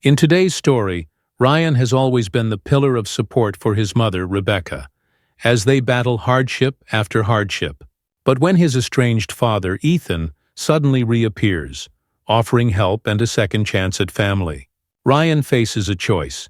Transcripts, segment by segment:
In today's story, Ryan has always been the pillar of support for his mother, Rebecca, as they battle hardship after hardship. But when his estranged father, Ethan, suddenly reappears, offering help and a second chance at family, Ryan faces a choice: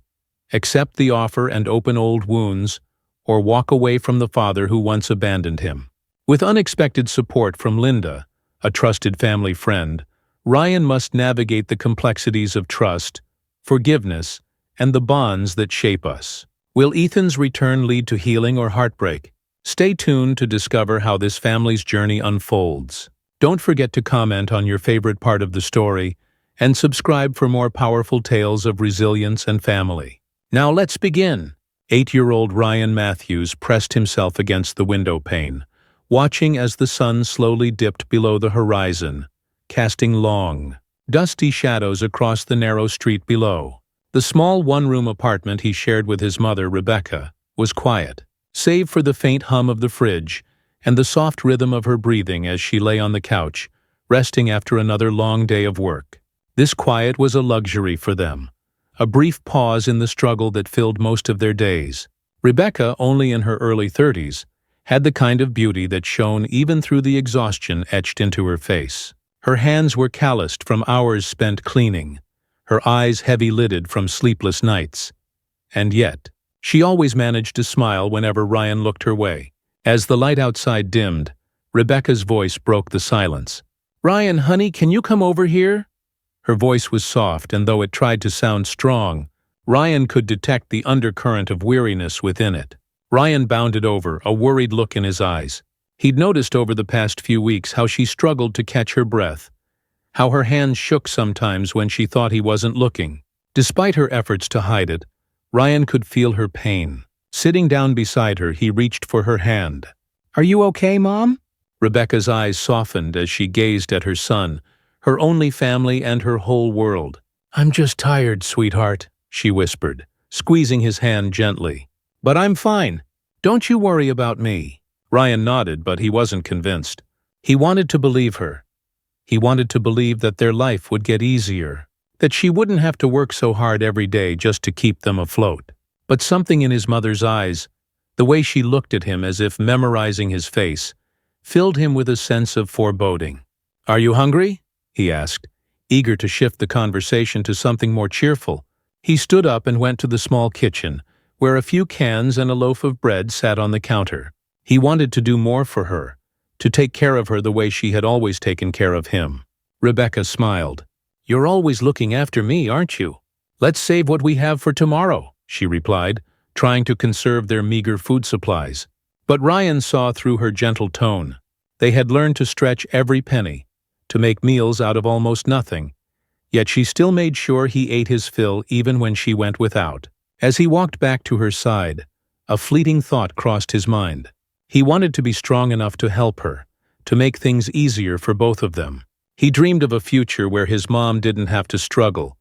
accept the offer and open old wounds, or walk away from the father who once abandoned him. With unexpected support from Linda, a trusted family friend, Ryan must navigate the complexities of trust, forgiveness, and the bonds that shape us. Will Ethan's return lead to healing or heartbreak? Stay tuned to discover how this family's journey unfolds. Don't forget to comment on your favorite part of the story and subscribe for more powerful tales of resilience and family. Now let's begin. 8-year-old Ryan Matthews pressed himself against the window pane, watching as the sun slowly dipped below the horizon, casting long, dusty shadows across the narrow street below. The small one-room apartment he shared with his mother, Rebecca, was quiet, save for the faint hum of the fridge and the soft rhythm of her breathing as she lay on the couch, resting after another long day of work. This quiet was a luxury for them, a brief pause in the struggle that filled most of their days. Rebecca, only in her early 30s, had the kind of beauty that shone even through the exhaustion etched into her face. Her hands were calloused from hours spent cleaning, her eyes heavy-lidded from sleepless nights. And yet, she always managed to smile whenever Ryan looked her way. As the light outside dimmed, Rebecca's voice broke the silence. "Ryan, honey, can you come over here?" Her voice was soft, and though it tried to sound strong, Ryan could detect the undercurrent of weariness within it. Ryan bounded over, a worried look in his eyes. He'd noticed over the past few weeks how she struggled to catch her breath, how her hands shook sometimes when she thought he wasn't looking. Despite her efforts to hide it, Ryan could feel her pain. Sitting down beside her, he reached for her hand. "Are you okay, Mom?" Rebecca's eyes softened as she gazed at her son, her only family and her whole world. "I'm just tired, sweetheart," she whispered, squeezing his hand gently. "But I'm fine. Don't you worry about me." Ryan nodded, but he wasn't convinced. He wanted to believe her. He wanted to believe that their life would get easier, that she wouldn't have to work so hard every day just to keep them afloat. But something in his mother's eyes, the way she looked at him as if memorizing his face, filled him with a sense of foreboding. "Are you hungry?" he asked, eager to shift the conversation to something more cheerful. He stood up and went to the small kitchen, where a few cans and a loaf of bread sat on the counter. He wanted to do more for her, to take care of her the way she had always taken care of him. Rebecca smiled. "You're always looking after me, aren't you? Let's save what we have for tomorrow," she replied, trying to conserve their meager food supplies. But Ryan saw through her gentle tone. They had learned to stretch every penny, to make meals out of almost nothing, yet she still made sure he ate his fill even when she went without. As he walked back to her side, a fleeting thought crossed his mind. He wanted to be strong enough to help her, to make things easier for both of them. He dreamed of a future where his mom didn't have to struggle,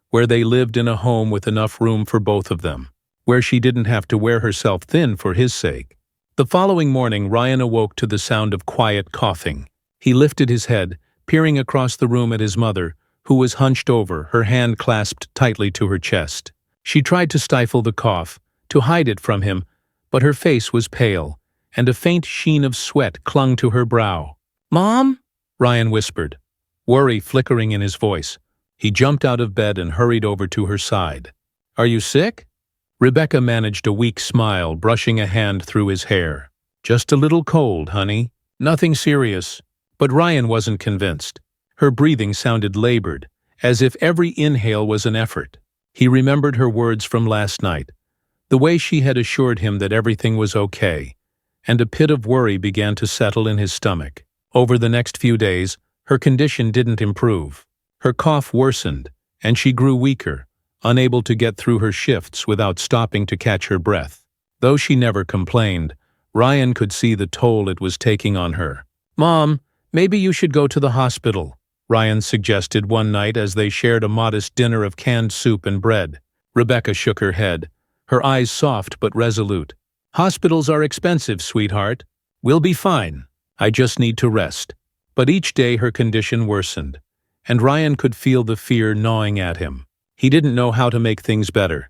where they lived in a home with enough room for both of them, where she didn't have to wear herself thin for his sake. The following morning, Ryan awoke to the sound of quiet coughing. He lifted his head, peering across the room at his mother, who was hunched over, her hand clasped tightly to her chest. She tried to stifle the cough, to hide it from him, but her face was pale, and a faint sheen of sweat clung to her brow. "Mom?" Ryan whispered, worry flickering in his voice. He jumped out of bed and hurried over to her side. "Are you sick?" Rebecca managed a weak smile, brushing a hand through his hair. "Just a little cold, honey. Nothing serious." But Ryan wasn't convinced. Her breathing sounded labored, as if every inhale was an effort. He remembered her words from last night, the way she had assured him that everything was okay, and a pit of worry began to settle in his stomach. Over the next few days, her condition didn't improve. Her cough worsened, and she grew weaker, unable to get through her shifts without stopping to catch her breath. Though she never complained, Ryan could see the toll it was taking on her. "Mom, maybe you should go to the hospital," Ryan suggested one night as they shared a modest dinner of canned soup and bread. Rebecca shook her head, her eyes soft but resolute. "Hospitals are expensive, sweetheart. We'll be fine. I just need to rest." But each day her condition worsened, and Ryan could feel the fear gnawing at him. He didn't know how to make things better.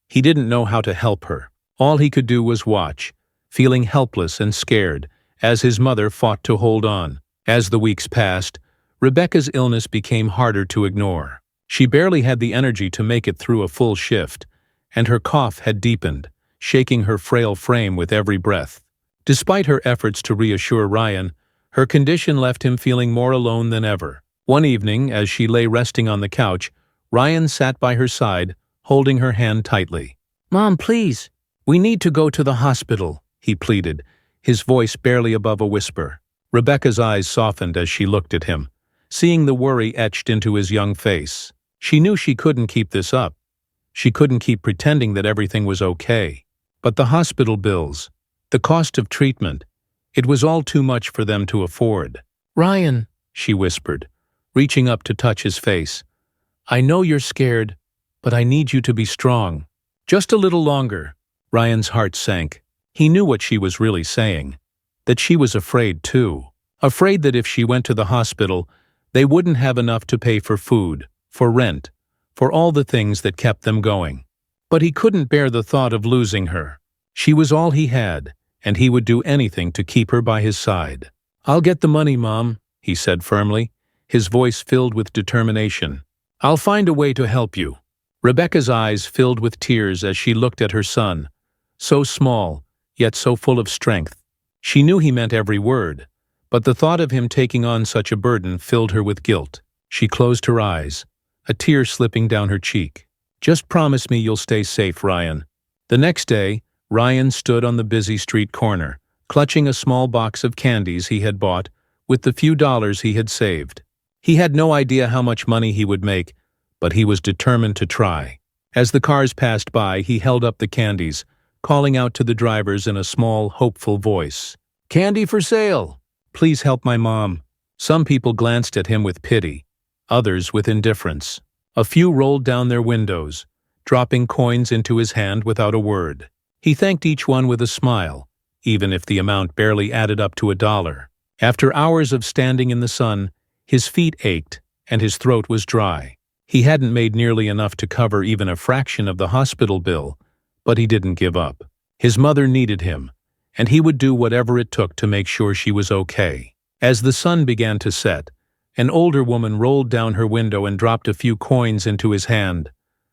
He didn't know how to help her. All he could do was watch, feeling helpless and scared, as his mother fought to hold on. As the weeks passed, Rebecca's illness became harder to ignore. She barely had the energy to make it through a full shift, and her cough had deepened, shaking her frail frame with every breath. Despite her efforts to reassure Ryan, her condition left him feeling more alone than ever. One evening, as she lay resting on the couch, Ryan sat by her side, holding her hand tightly. "Mom, please, we need to go to the hospital," he pleaded, his voice barely above a whisper. Rebecca's eyes softened as she looked at him, seeing the worry etched into his young face. She knew she couldn't keep this up. She couldn't keep pretending that everything was okay. But the hospital bills, the cost of treatment, it was all too much for them to afford. "Ryan," she whispered, reaching up to touch his face, "I know you're scared, but I need you to be strong. Just a little longer." Ryan's heart sank. He knew what she was really saying, that she was afraid too. Afraid that if she went to the hospital, they wouldn't have enough to pay for food, for rent, for all the things that kept them going. But he couldn't bear the thought of losing her. She was all he had, and he would do anything to keep her by his side. "I'll get the money, Mom," he said firmly, his voice filled with determination. "I'll find a way to help you." Rebecca's eyes filled with tears as she looked at her son, so small, yet so full of strength. She knew he meant every word, but the thought of him taking on such a burden filled her with guilt. She closed her eyes, a tear slipping down her cheek. "Just promise me you'll stay safe, Ryan." The next day, Ryan stood on the busy street corner, clutching a small box of candies he had bought with the few dollars he had saved. He had no idea how much money he would make, but he was determined to try. As the cars passed by, he held up the candies, calling out to the drivers in a small, hopeful voice. "Candy for sale! Please help my mom." Some people glanced at him with pity, others with indifference. A few rolled down their windows, dropping coins into his hand without a word. He thanked each one with a smile, even if the amount barely added up to $1. After hours of standing in the sun, his feet ached and his throat was dry. He hadn't made nearly enough to cover even a fraction of the hospital bill, but he didn't give up. His mother needed him, and he would do whatever it took to make sure she was okay. As the sun began to set, an older woman rolled down her window and dropped a few coins into his hand,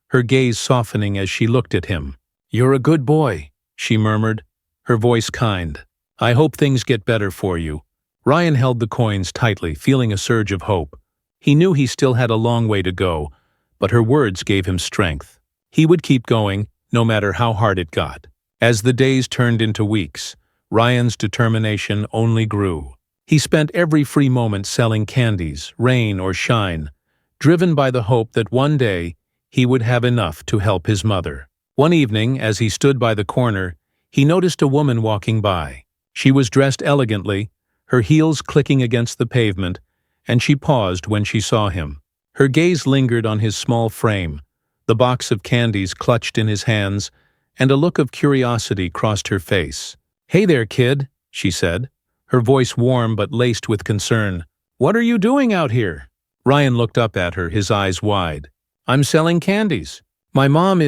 her gaze softening as she looked at him. "You're a good boy," she murmured, her voice kind. "I hope things get better for you." Ryan held the coins tightly, feeling a surge of hope. He knew he still had a long way to go, but her words gave him strength. He would keep going, no matter how hard it got. As the days turned into weeks, Ryan's determination only grew. He spent every free moment selling candies, rain or shine, driven by the hope that one day he would have enough to help his mother. One evening, as he stood by the corner, he noticed a woman walking by. She was dressed elegantly, her heels clicking against the pavement, and she paused when she saw him. Her gaze lingered on his small frame, the box of candies clutched in his hands, and a look of curiosity crossed her face. "Hey there, kid," she said, her voice warm but laced with concern. "What are you doing out here?" Ryan looked up at her, his eyes wide. "I'm selling candies. My mom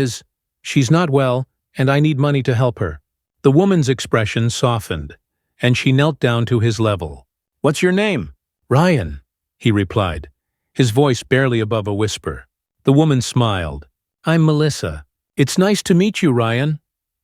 she's not well, and I need money to help her." The woman's expression softened, and she knelt down to his level. "What's your name?" "Ryan," he replied, his voice barely above a whisper. The woman smiled. "I'm Melissa. It's nice to meet you, Ryan."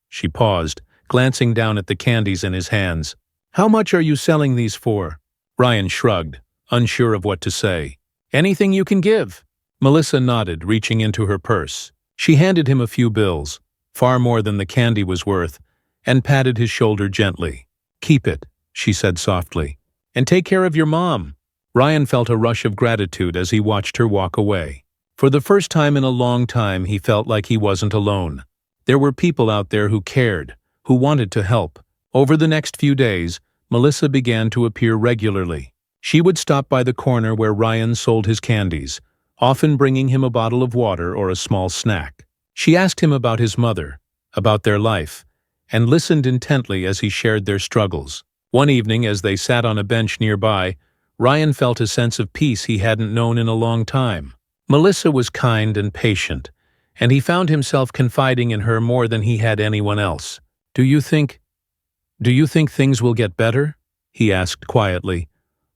She paused, glancing down at the candies in his hands. "How much are you selling these for?" Ryan shrugged, unsure of what to say. "Anything you can give." Melissa nodded, reaching into her purse. She handed him a few bills, far more than the candy was worth, and patted his shoulder gently. "Keep it," she said softly, "and take care of your mom." Ryan felt a rush of gratitude as he watched her walk away. For the first time in a long time, he felt like he wasn't alone. There were people out there who cared, who wanted to help. Over the next few days, Melissa began to appear regularly. She would stop by the corner where Ryan sold his candies, often bringing him a bottle of water or a small snack. She asked him about his mother, about their life, and listened intently as he shared their struggles. One evening, as they sat on a bench nearby, Ryan felt a sense of peace he hadn't known in a long time. Melissa was kind and patient, and he found himself confiding in her more than he had anyone else. Do you think things will get better?" he asked quietly,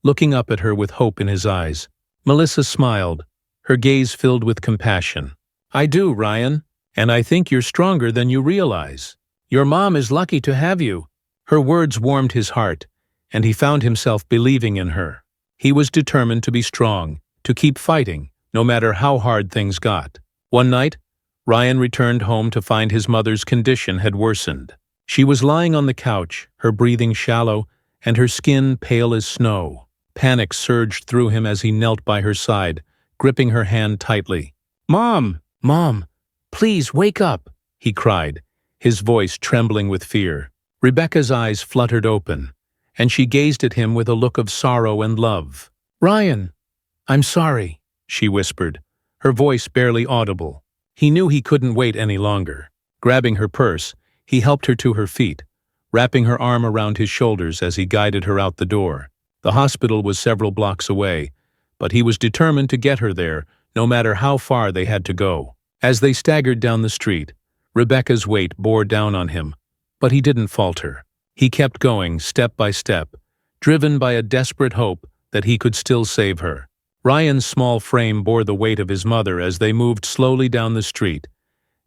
looking up at her with hope in his eyes. Melissa smiled, her gaze filled with compassion. "I do, Ryan, and I think you're stronger than you realize. Your mom is lucky to have you." Her words warmed his heart, and he found himself believing in her. He was determined to be strong, to keep fighting, no matter how hard things got. One night, Ryan returned home to find his mother's condition had worsened. She was lying on the couch, her breathing shallow, and her skin pale as snow. Panic surged through him as he knelt by her side, gripping her hand tightly. "Mom! Mom! Please wake up!" he cried, his voice trembling with fear. Rebecca's eyes fluttered open, and she gazed at him with a look of sorrow and love. "Ryan, I'm sorry," she whispered, her voice barely audible. He knew he couldn't wait any longer. Grabbing her purse, he helped her to her feet, wrapping her arm around his shoulders as he guided her out the door. The hospital was several blocks away, but he was determined to get her there, no matter how far they had to go. As they staggered down the street, Rebecca's weight bore down on him, but he didn't falter. He kept going, step by step, driven by a desperate hope that he could still save her. Ryan's small frame bore the weight of his mother as they moved slowly down the street,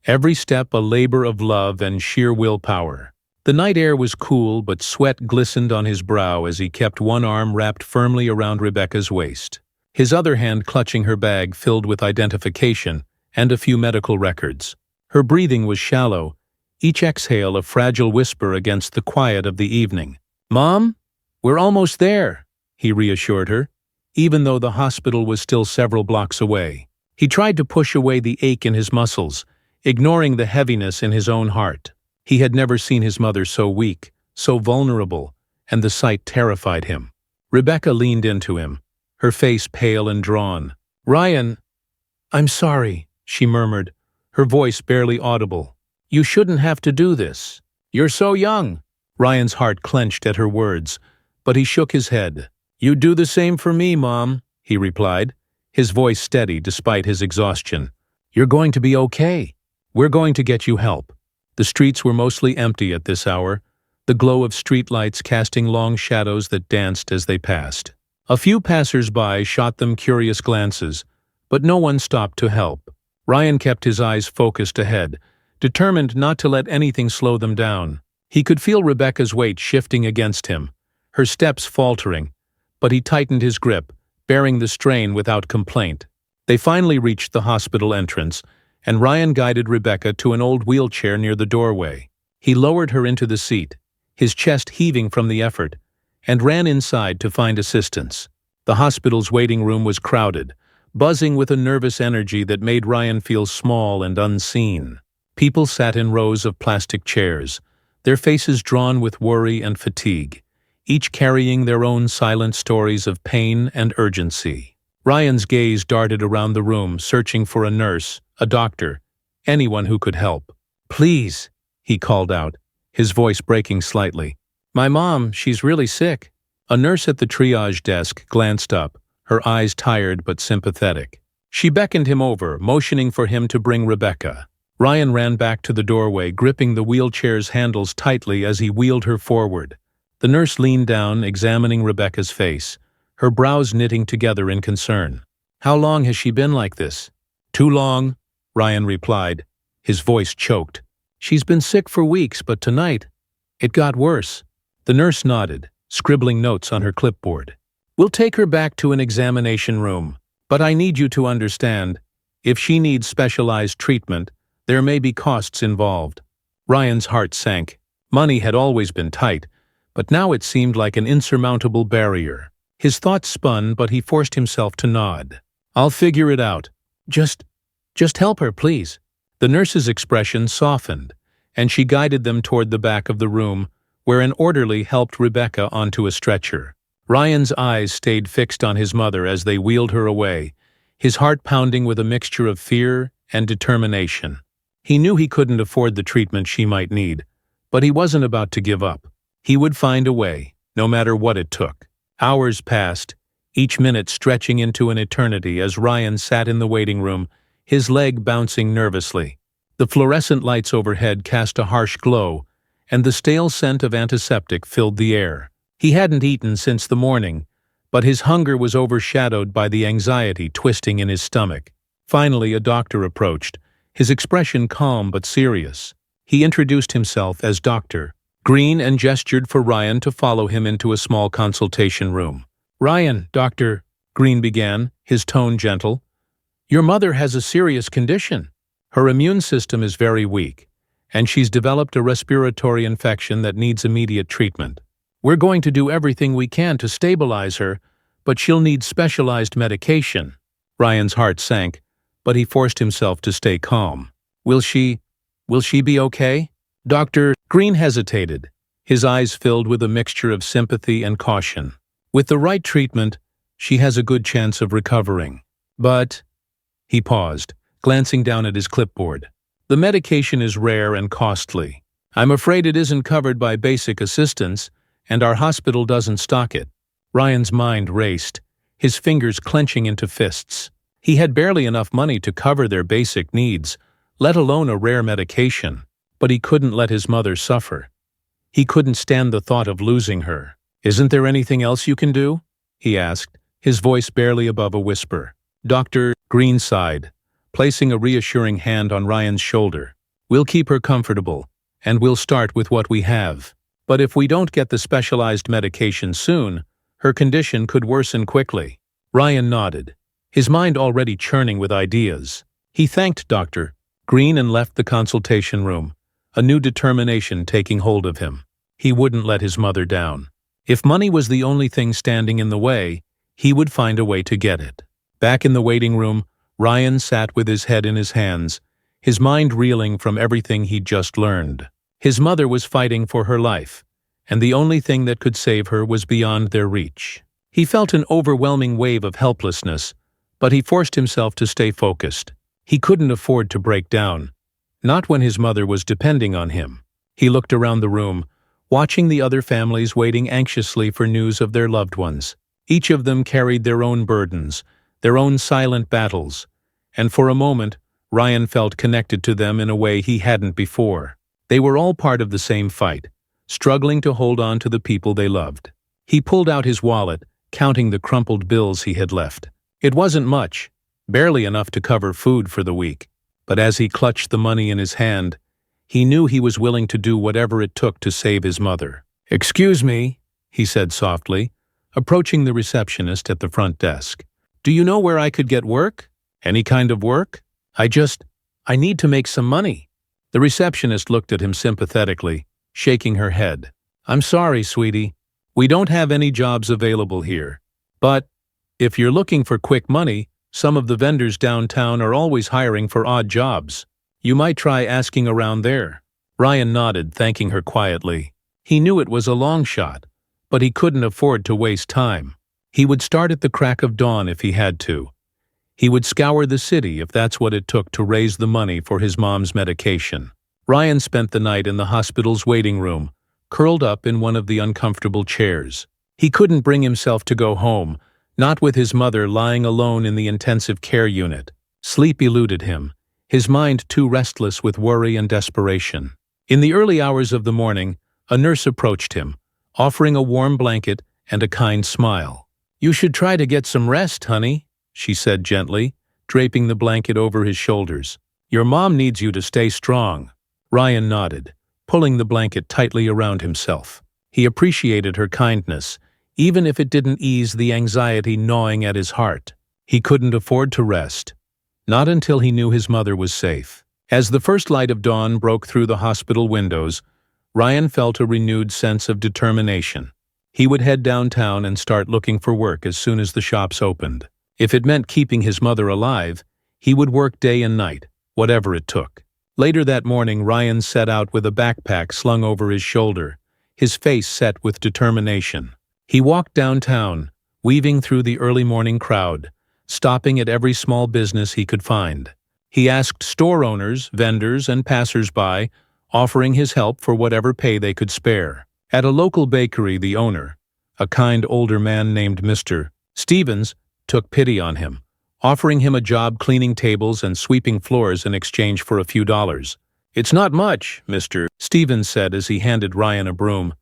every step a labor of love and sheer willpower. The night air was cool, but sweat glistened on his brow as he kept one arm wrapped firmly around Rebecca's waist, his other hand clutching her bag filled with identification and a few medical records. Her breathing was shallow, each exhale a fragile whisper against the quiet of the evening. "Mom, we're almost there," he reassured her, even though the hospital was still several blocks away. He tried to push away the ache in his muscles, ignoring the heaviness in his own heart. He had never seen his mother so weak, so vulnerable, and the sight terrified him. Rebecca leaned into him, her face pale and drawn. "Ryan, I'm sorry," she murmured, her voice barely audible. "You shouldn't have to do this. You're so young." Ryan's heart clenched at her words, but he shook his head. "You'd do the same for me, Mom," he replied, his voice steady despite his exhaustion. "You're going to be okay. We're going to get you help." The streets were mostly empty at this hour, the glow of streetlights casting long shadows that danced as they passed. A few passers-by shot them curious glances, but no one stopped to help. Ryan kept his eyes focused ahead, determined not to let anything slow them down. He could feel Rebecca's weight shifting against him, her steps faltering, but he tightened his grip, bearing the strain without complaint. They finally reached the hospital entrance, and Ryan guided Rebecca to an old wheelchair near the doorway. He lowered her into the seat, his chest heaving from the effort, and ran inside to find assistance. The hospital's waiting room was crowded, buzzing with a nervous energy that made Ryan feel small and unseen. People sat in rows of plastic chairs, their faces drawn with worry and fatigue, each carrying their own silent stories of pain and urgency. Ryan's gaze darted around the room, searching for a nurse, a doctor, anyone who could help. "Please," he called out, his voice breaking slightly. "My mom, she's really sick." A nurse at the triage desk glanced up, her eyes tired but sympathetic. She beckoned him over, motioning for him to bring Rebecca. Ryan ran back to the doorway, gripping the wheelchair's handles tightly as he wheeled her forward. The nurse leaned down, examining Rebecca's face, her brows knitting together in concern. "How long has she been like this?" "Too long," Ryan replied, his voice choked. "She's been sick for weeks, but tonight, it got worse." The nurse nodded, scribbling notes on her clipboard. "We'll take her back to an examination room, but I need you to understand, if she needs specialized treatment, there may be costs involved." Ryan's heart sank. Money had always been tight, but now it seemed like an insurmountable barrier. His thoughts spun, but he forced himself to nod. "I'll figure it out. Just help her, please." The nurse's expression softened, and she guided them toward the back of the room, where an orderly helped Rebecca onto a stretcher. Ryan's eyes stayed fixed on his mother as they wheeled her away, his heart pounding with a mixture of fear and determination. He knew he couldn't afford the treatment she might need, but he wasn't about to give up. He would find a way, no matter what it took. Hours passed, each minute stretching into an eternity as Ryan sat in the waiting room, his leg bouncing nervously. The fluorescent lights overhead cast a harsh glow, and the stale scent of antiseptic filled the air. He hadn't eaten since the morning, but his hunger was overshadowed by the anxiety twisting in his stomach. Finally, a doctor approached, his expression calm but serious. He introduced himself as Dr. Green and gestured for Ryan to follow him into a small consultation room. "Ryan," Dr. Green began, his tone gentle, "your mother has a serious condition. Her immune system is very weak, and she's developed a respiratory infection that needs immediate treatment. We're going to do everything we can to stabilize her, but she'll need specialized medication." Ryan's heart sank, but he forced himself to stay calm. Will she be okay?" Dr. Green hesitated, his eyes filled with a mixture of sympathy and caution. "With the right treatment, she has a good chance of recovering. But—" He paused, glancing down at his clipboard. "The medication is rare and costly. I'm afraid it isn't covered by basic assistance, and our hospital doesn't stock it." Ryan's mind raced, his fingers clenching into fists. He had barely enough money to cover their basic needs, let alone a rare medication, but he couldn't let his mother suffer. He couldn't stand the thought of losing her. "Isn't there anything else you can do?" he asked, his voice barely above a whisper. Dr. Green sighed, placing a reassuring hand on Ryan's shoulder. "We'll keep her comfortable, and we'll start with what we have. But if we don't get the specialized medication soon, her condition could worsen quickly." Ryan nodded, his mind already churning with ideas. He thanked Dr. Green and left the consultation room, a new determination taking hold of him. He wouldn't let his mother down. If money was the only thing standing in the way, he would find a way to get it. Back in the waiting room, Ryan sat with his head in his hands, his mind reeling from everything he'd just learned. His mother was fighting for her life, and the only thing that could save her was beyond their reach. He felt an overwhelming wave of helplessness, but he forced himself to stay focused. He couldn't afford to break down, not when his mother was depending on him. He looked around the room, watching the other families waiting anxiously for news of their loved ones. Each of them carried their own burdens, their own silent battles, and for a moment, Ryan felt connected to them in a way he hadn't before. They were all part of the same fight, struggling to hold on to the people they loved. He pulled out his wallet, counting the crumpled bills he had left. It wasn't much, barely enough to cover food for the week, but as he clutched the money in his hand, he knew he was willing to do whatever it took to save his mother. "Excuse me," he said softly, approaching the receptionist at the front desk. "Do you know where I could get work? Any kind of work? I need to make some money." The receptionist looked at him sympathetically, shaking her head. "I'm sorry, sweetie. We don't have any jobs available here. But if you're looking for quick money, some of the vendors downtown are always hiring for odd jobs. You might try asking around there." Ryan nodded, thanking her quietly. He knew it was a long shot, but he couldn't afford to waste time. He would start at the crack of dawn if he had to. He would scour the city if that's what it took to raise the money for his mom's medication. Ryan spent the night in the hospital's waiting room, curled up in one of the uncomfortable chairs. He couldn't bring himself to go home, not with his mother lying alone in the intensive care unit. Sleep eluded him, his mind too restless with worry and desperation. In the early hours of the morning, a nurse approached him, offering a warm blanket and a kind smile. "You should try to get some rest, honey," she said gently, draping the blanket over his shoulders. "Your mom needs you to stay strong." Ryan nodded, pulling the blanket tightly around himself. He appreciated her kindness, even if it didn't ease the anxiety gnawing at his heart. He couldn't afford to rest, not until he knew his mother was safe. As the first light of dawn broke through the hospital windows, Ryan felt a renewed sense of determination. He would head downtown and start looking for work as soon as the shops opened. If it meant keeping his mother alive, he would work day and night, whatever it took. Later that morning, Ryan set out with a backpack slung over his shoulder, his face set with determination. He walked downtown, weaving through the early morning crowd, stopping at every small business he could find. He asked store owners, vendors, and passers-by, offering his help for whatever pay they could spare. At a local bakery, the owner, a kind older man named Mr. Stevens took pity on him, offering him a job cleaning tables and sweeping floors in exchange for a few dollars. "It's not much, Mr. Stevens said as he handed Ryan a broom.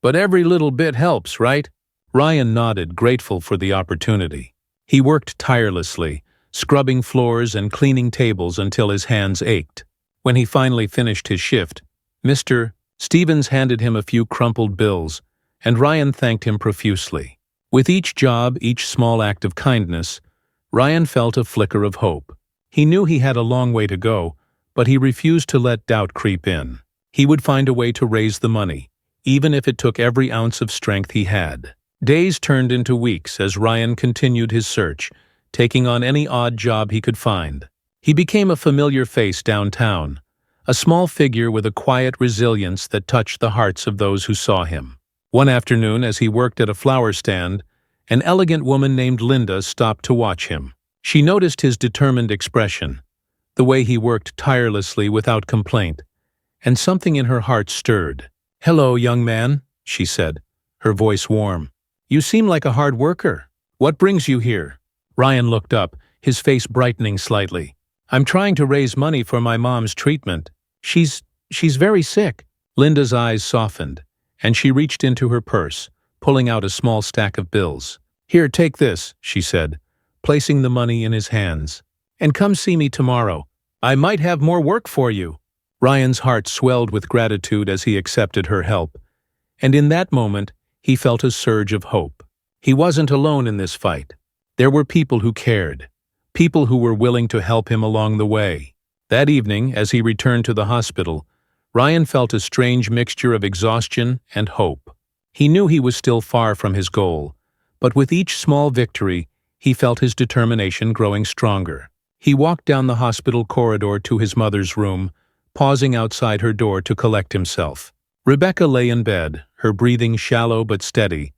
"But every little bit helps, right?" Ryan nodded, grateful for the opportunity. He worked tirelessly, scrubbing floors and cleaning tables until his hands ached. When he finally finished his shift, Mr. Stevens handed him a few crumpled bills, and Ryan thanked him profusely. With each job, each small act of kindness, Ryan felt a flicker of hope. He knew he had a long way to go, but he refused to let doubt creep in. He would find a way to raise the money, even if it took every ounce of strength he had. Days turned into weeks as Ryan continued his search, taking on any odd job he could find. He became a familiar face downtown, a small figure with a quiet resilience that touched the hearts of those who saw him. One afternoon, as he worked at a flower stand, an elegant woman named Linda stopped to watch him. She noticed his determined expression, the way he worked tirelessly without complaint, and something in her heart stirred. "Hello, young man," she said, her voice warm. "You seem like a hard worker. What brings you here?" Ryan looked up, his face brightening slightly. "I'm trying to raise money for my mom's treatment. She's very sick." Linda's eyes softened, and she reached into her purse, pulling out a small stack of bills. "Here, take this," she said, placing the money in his hands. "And come see me tomorrow. I might have more work for you." Ryan's heart swelled with gratitude as he accepted her help, and in that moment, he felt a surge of hope. He wasn't alone in this fight. There were people who cared, people who were willing to help him along the way. That evening, as he returned to the hospital, Ryan felt a strange mixture of exhaustion and hope. He knew he was still far from his goal, but with each small victory, he felt his determination growing stronger. He walked down the hospital corridor to his mother's room, pausing outside her door to collect himself. Rebecca lay in bed, her breathing shallow but steady,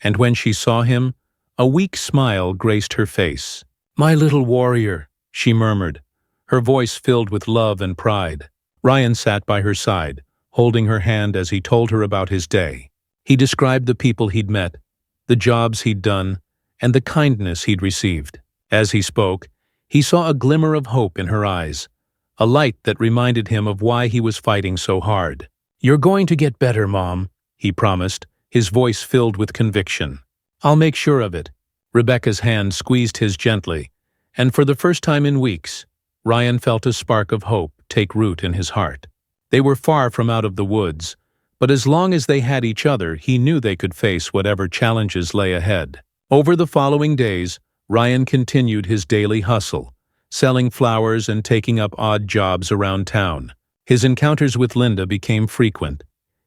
and when she saw him, a weak smile graced her face. "My little warrior," she murmured, her voice filled with love and pride. Ryan sat by her side, holding her hand as he told her about his day. He described the people he'd met, the jobs he'd done, and the kindness he'd received. As he spoke, he saw a glimmer of hope in her eyes, a light that reminded him of why he was fighting so hard. "You're going to get better, Mom," he promised, his voice filled with conviction. "I'll make sure of it." Rebecca's hand squeezed his gently, and for the first time in weeks, Ryan felt a spark of hope take root in his heart. They were far from out of the woods, but as long as they had each other, he knew they could face whatever challenges lay ahead. Over the following days, Ryan continued his daily hustle, selling flowers and taking up odd jobs around town. His encounters with Linda became frequent,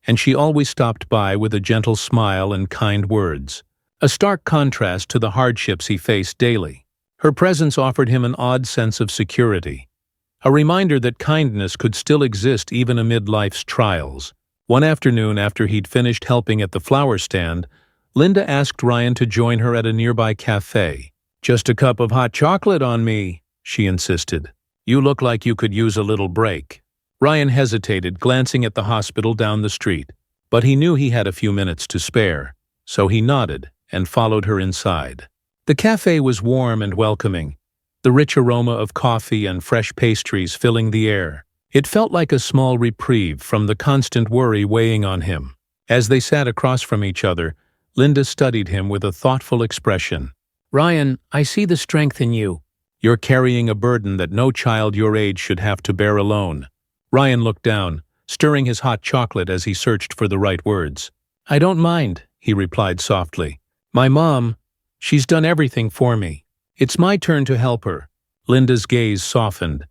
and she always stopped by with a gentle smile and kind words, a stark contrast to the hardships he faced daily. Her presence offered him an odd sense of security, a reminder that kindness could still exist even amid life's trials. One afternoon, after he'd finished helping at the flower stand, Linda asked Ryan to join her at a nearby cafe. "Just a cup of hot chocolate on me," she insisted. "You look like you could use a little break." Ryan hesitated, glancing at the hospital down the street, but he knew he had a few minutes to spare, so he nodded and followed her inside. The cafe was warm and welcoming, the rich aroma of coffee and fresh pastries filling the air. It felt like a small reprieve from the constant worry weighing on him. As they sat across from each other, Linda studied him with a thoughtful expression. "Ryan, I see the strength in you. You're carrying a burden that no child your age should have to bear alone." Ryan looked down, stirring his hot chocolate as he searched for the right words. "I don't mind," he replied softly. "My mom, she's done everything for me. It's my turn to help her." Linda's gaze softened,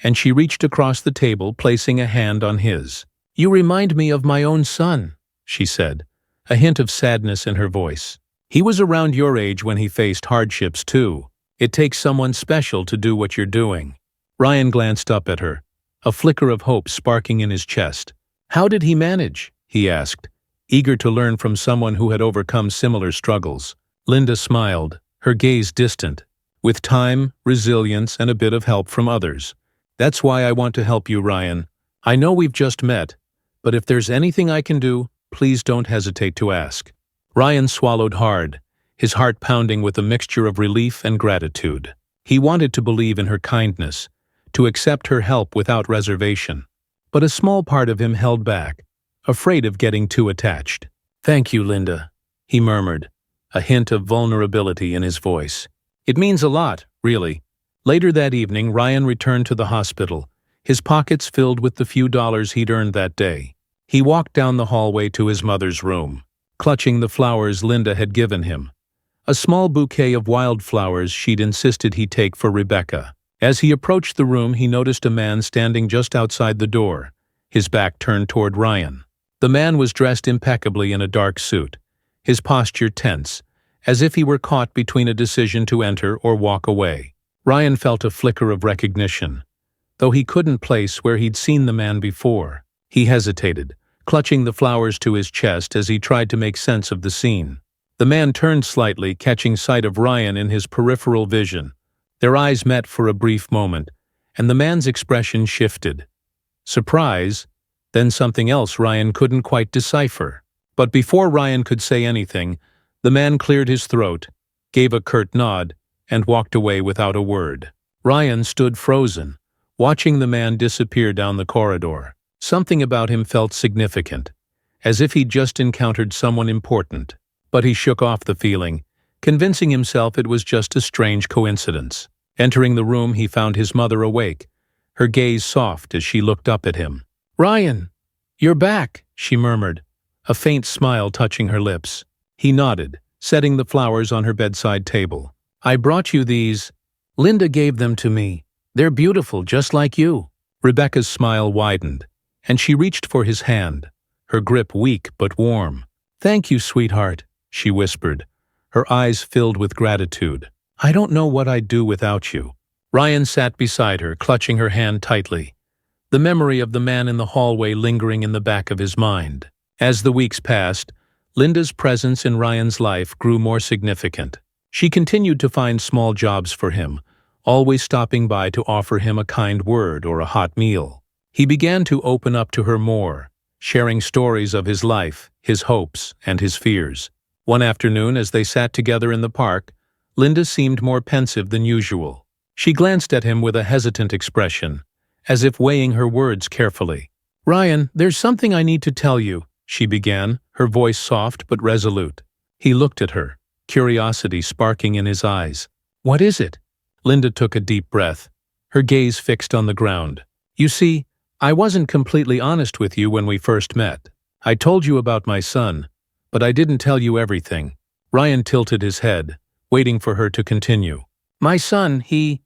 and she reached across the table, placing a hand on his. "You remind me of my own son," she said, a hint of sadness in her voice. "He was around your age when he faced hardships too. It takes someone special to do what you're doing." Ryan glanced up at her, a flicker of hope sparking in his chest. "How did he manage?" he asked, eager to learn from someone who had overcome similar struggles. Linda smiled, her gaze distant. "With time, resilience, and a bit of help from others. That's why I want to help you, Ryan. I know we've just met, but if there's anything I can do, please don't hesitate to ask." Ryan swallowed hard, his heart pounding with a mixture of relief and gratitude. He wanted to believe in her kindness, to accept her help without reservation. But a small part of him held back, afraid of getting too attached. "Thank you, Linda," he murmured, a hint of vulnerability in his voice. "It means a lot, really." Later that evening, Ryan returned to the hospital, his pockets filled with the few dollars he'd earned that day. He walked down the hallway to his mother's room, clutching the flowers Linda had given him, a small bouquet of wildflowers she'd insisted he take for Rebecca. As he approached the room, he noticed a man standing just outside the door, his back turned toward Ryan. The man was dressed impeccably in a dark suit, his posture tense, as if he were caught between a decision to enter or walk away. Ryan felt a flicker of recognition, though he couldn't place where he'd seen the man before. He hesitated, clutching the flowers to his chest as he tried to make sense of the scene. The man turned slightly, catching sight of Ryan in his peripheral vision. Their eyes met for a brief moment, and the man's expression shifted. Surprise, then something else Ryan couldn't quite decipher. But before Ryan could say anything, the man cleared his throat, gave a curt nod, and walked away without a word. Ryan stood frozen, watching the man disappear down the corridor. Something about him felt significant, as if he'd just encountered someone important. But he shook off the feeling, convincing himself it was just a strange coincidence. Entering the room, he found his mother awake, her gaze soft as she looked up at him. "Ryan, you're back," she murmured, a faint smile touching her lips. He nodded, setting the flowers on her bedside table. "I brought you these. Linda gave them to me. They're beautiful, just like you." Rebecca's smile widened, and she reached for his hand, her grip weak but warm. "Thank you, sweetheart," she whispered, her eyes filled with gratitude. "I don't know what I'd do without you." Ryan sat beside her, clutching her hand tightly, the memory of the man in the hallway lingering in the back of his mind. As the weeks passed, Linda's presence in Ryan's life grew more significant. She continued to find small jobs for him, always stopping by to offer him a kind word or a hot meal. He began to open up to her more, sharing stories of his life, his hopes, and his fears. One afternoon, as they sat together in the park, Linda seemed more pensive than usual. She glanced at him with a hesitant expression, as if weighing her words carefully. "Ryan, there's something I need to tell you," she began, her voice soft but resolute. He looked at her, curiosity sparking in his eyes. "What is it?" Linda took a deep breath, her gaze fixed on the ground. "You see, I wasn't completely honest with you when we first met. I told you about my son, but I didn't tell you everything." Ryan tilted his head, waiting for her to continue. "My son, he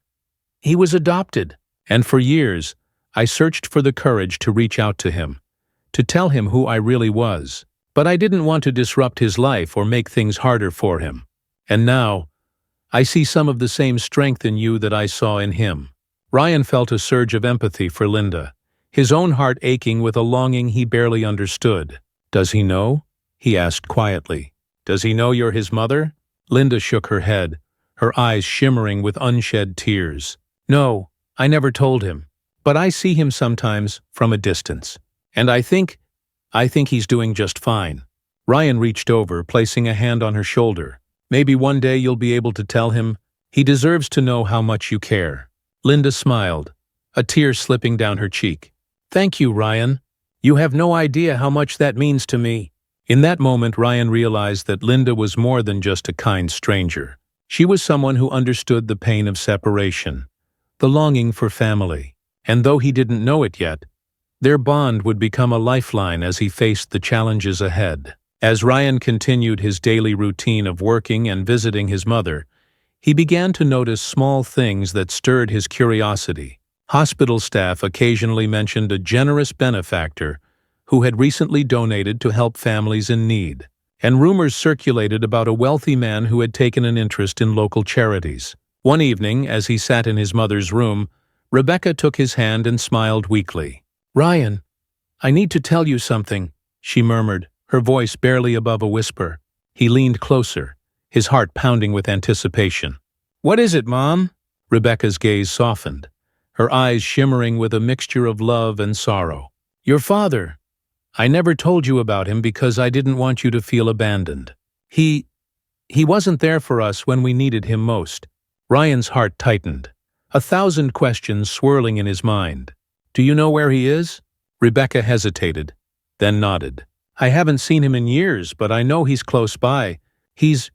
was adopted, and for years, I searched for the courage to reach out to him, to tell him who I really was. But I didn't want to disrupt his life or make things harder for him. And now, I see some of the same strength in you that I saw in him." Ryan felt a surge of empathy for Linda, his own heart aching with a longing he barely understood. "Does he know?" he asked quietly. "Does he know you're his mother?" Linda shook her head, her eyes shimmering with unshed tears. "No, I never told him. But I see him sometimes from a distance. And I think he's doing just fine." Ryan reached over, placing a hand on her shoulder. "Maybe one day you'll be able to tell him. He deserves to know how much you care." Linda smiled, a tear slipping down her cheek. "Thank you, Ryan. You have no idea how much that means to me." In that moment, Ryan realized that Linda was more than just a kind stranger. She was someone who understood the pain of separation, the longing for family. And though he didn't know it yet, their bond would become a lifeline as he faced the challenges ahead. As Ryan continued his daily routine of working and visiting his mother, he began to notice small things that stirred his curiosity. Hospital staff occasionally mentioned a generous benefactor who had recently donated to help families in need, and rumors circulated about a wealthy man who had taken an interest in local charities. One evening, as he sat in his mother's room, Rebecca took his hand and smiled weakly. "Ryan, I need to tell you something," she murmured, her voice barely above a whisper. He leaned closer, his heart pounding with anticipation. "What is it, Mom?" Rebecca's gaze softened, her eyes shimmering with a mixture of love and sorrow. "Your father. I never told you about him because I didn't want you to feel abandoned. He He wasn't there for us when we needed him most. Ryan's heart tightened, 1,000 questions swirling in his mind. Do you know where he is? Rebecca hesitated, then nodded. I haven't seen him in years, but I know he's close by. He's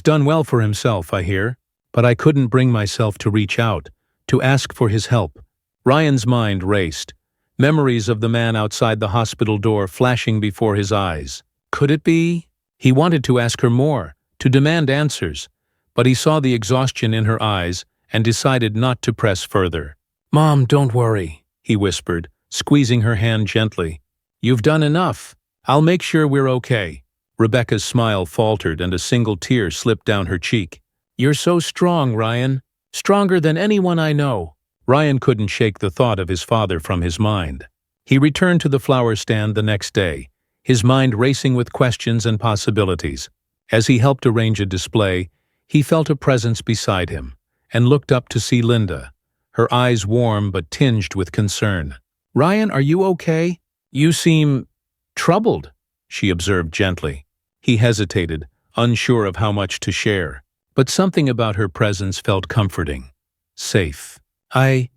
done well for himself, I hear. But I couldn't bring myself to reach out, to ask for his help. Ryan's mind raced, memories of the man outside the hospital door flashing before his eyes. Could it be? He wanted to ask her more, to demand answers, but he saw the exhaustion in her eyes and decided not to press further. Mom, don't worry, he whispered, squeezing her hand gently. You've done enough. I'll make sure we're okay. Rebecca's smile faltered and a single tear slipped down her cheek. You're so strong, Ryan. Stronger than anyone I know. Ryan couldn't shake the thought of his father from his mind. He returned to the flower stand the next day, his mind racing with questions and possibilities. As he helped arrange a display, he felt a presence beside him and looked up to see Linda, her eyes warm but tinged with concern. Ryan, are you okay? You seem troubled, she observed gently. He hesitated, unsure of how much to share, but something about her presence felt comforting. Safe. I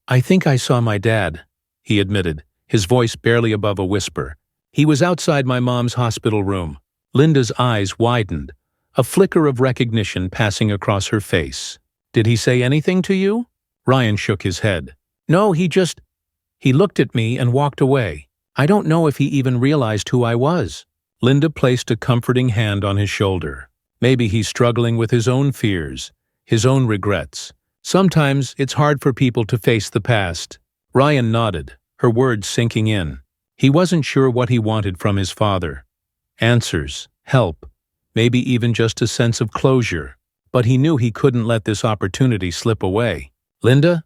think I saw my dad, he admitted, his voice barely above a whisper. He was outside my mom's hospital room. Linda's eyes widened, a flicker of recognition passing across her face. Did he say anything to you? Ryan shook his head. No, he looked at me and walked away. I don't know if he even realized who I was. Linda placed a comforting hand on his shoulder. Maybe he's struggling with his own fears, his own regrets. Sometimes it's hard for people to face the past. Ryan nodded, her words sinking in. He wasn't sure what he wanted from his father. Answers, help, maybe even just a sense of closure. But he knew he couldn't let this opportunity slip away. Linda,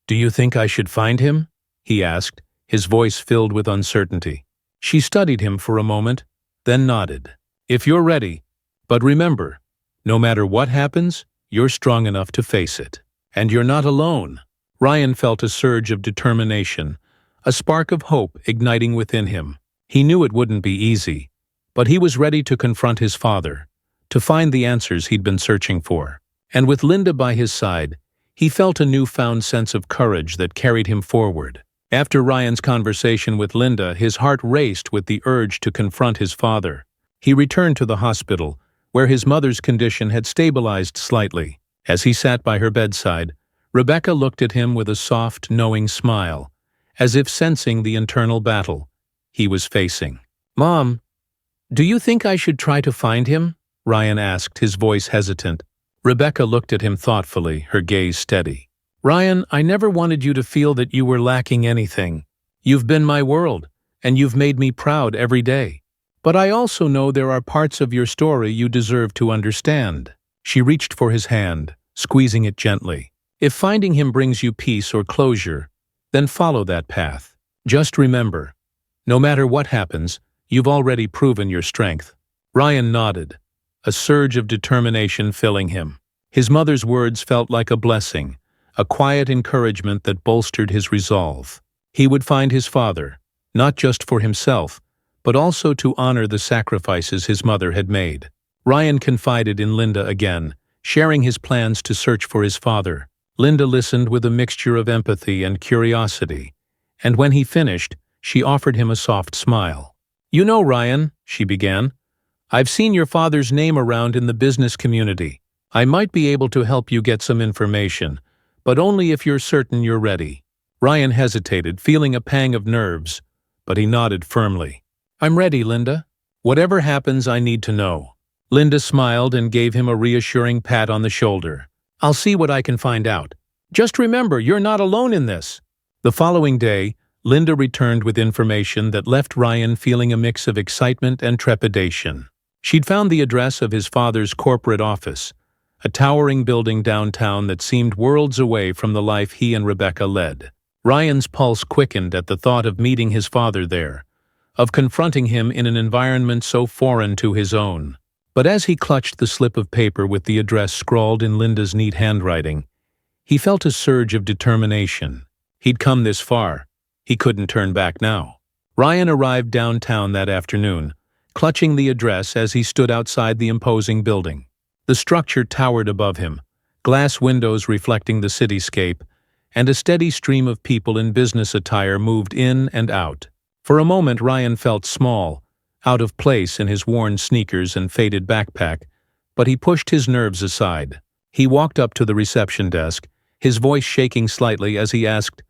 do you think I should find him? He asked, his voice filled with uncertainty. She studied him for a moment, then nodded. If you're ready. But remember, no matter what happens, you're strong enough to face it. And you're not alone. Ryan felt a surge of determination, a spark of hope igniting within him. He knew it wouldn't be easy, but he was ready to confront his father, to find the answers he'd been searching for. And with Linda by his side, he felt a newfound sense of courage that carried him forward. After Ryan's conversation with Linda, his heart raced with the urge to confront his father. He returned to the hospital, where his mother's condition had stabilized slightly. As he sat by her bedside, Rebecca looked at him with a soft, knowing smile, as if sensing the internal battle he was facing. Mom, do you think I should try to find him? Ryan asked, his voice hesitant. Rebecca looked at him thoughtfully, her gaze steady. Ryan, I never wanted you to feel that you were lacking anything. You've been my world, and you've made me proud every day. But I also know there are parts of your story you deserve to understand. She reached for his hand, squeezing it gently. If finding him brings you peace or closure, then follow that path. Just remember, no matter what happens, you've already proven your strength. Ryan nodded, a surge of determination filling him. His mother's words felt like a blessing, a quiet encouragement that bolstered his resolve. He would find his father, not just for himself, but also to honor the sacrifices his mother had made. Ryan confided in Linda again, sharing his plans to search for his father. Linda listened with a mixture of empathy and curiosity, and when he finished, she offered him a soft smile. You know, Ryan, she began, I've seen your father's name around in the business community. I might be able to help you get some information, but only if you're certain you're ready. Ryan hesitated, feeling a pang of nerves, but he nodded firmly. I'm ready, Linda. Whatever happens, I need to know. Linda smiled and gave him a reassuring pat on the shoulder. I'll see what I can find out. Just remember, you're not alone in this. The following day, Linda returned with information that left Ryan feeling a mix of excitement and trepidation. She'd found the address of his father's corporate office, a towering building downtown that seemed worlds away from the life he and Rebecca led. Ryan's pulse quickened at the thought of meeting his father there, of confronting him in an environment so foreign to his own. But as he clutched the slip of paper with the address scrawled in Linda's neat handwriting, he felt a surge of determination. He'd come this far. He couldn't turn back now. Ryan arrived downtown that afternoon, clutching the address as he stood outside the imposing building. The structure towered above him, glass windows reflecting the cityscape, and a steady stream of people in business attire moved in and out. For a moment Ryan felt small, out of place in his worn sneakers and faded backpack, but he pushed his nerves aside. He walked up to the reception desk, his voice shaking slightly as he asked,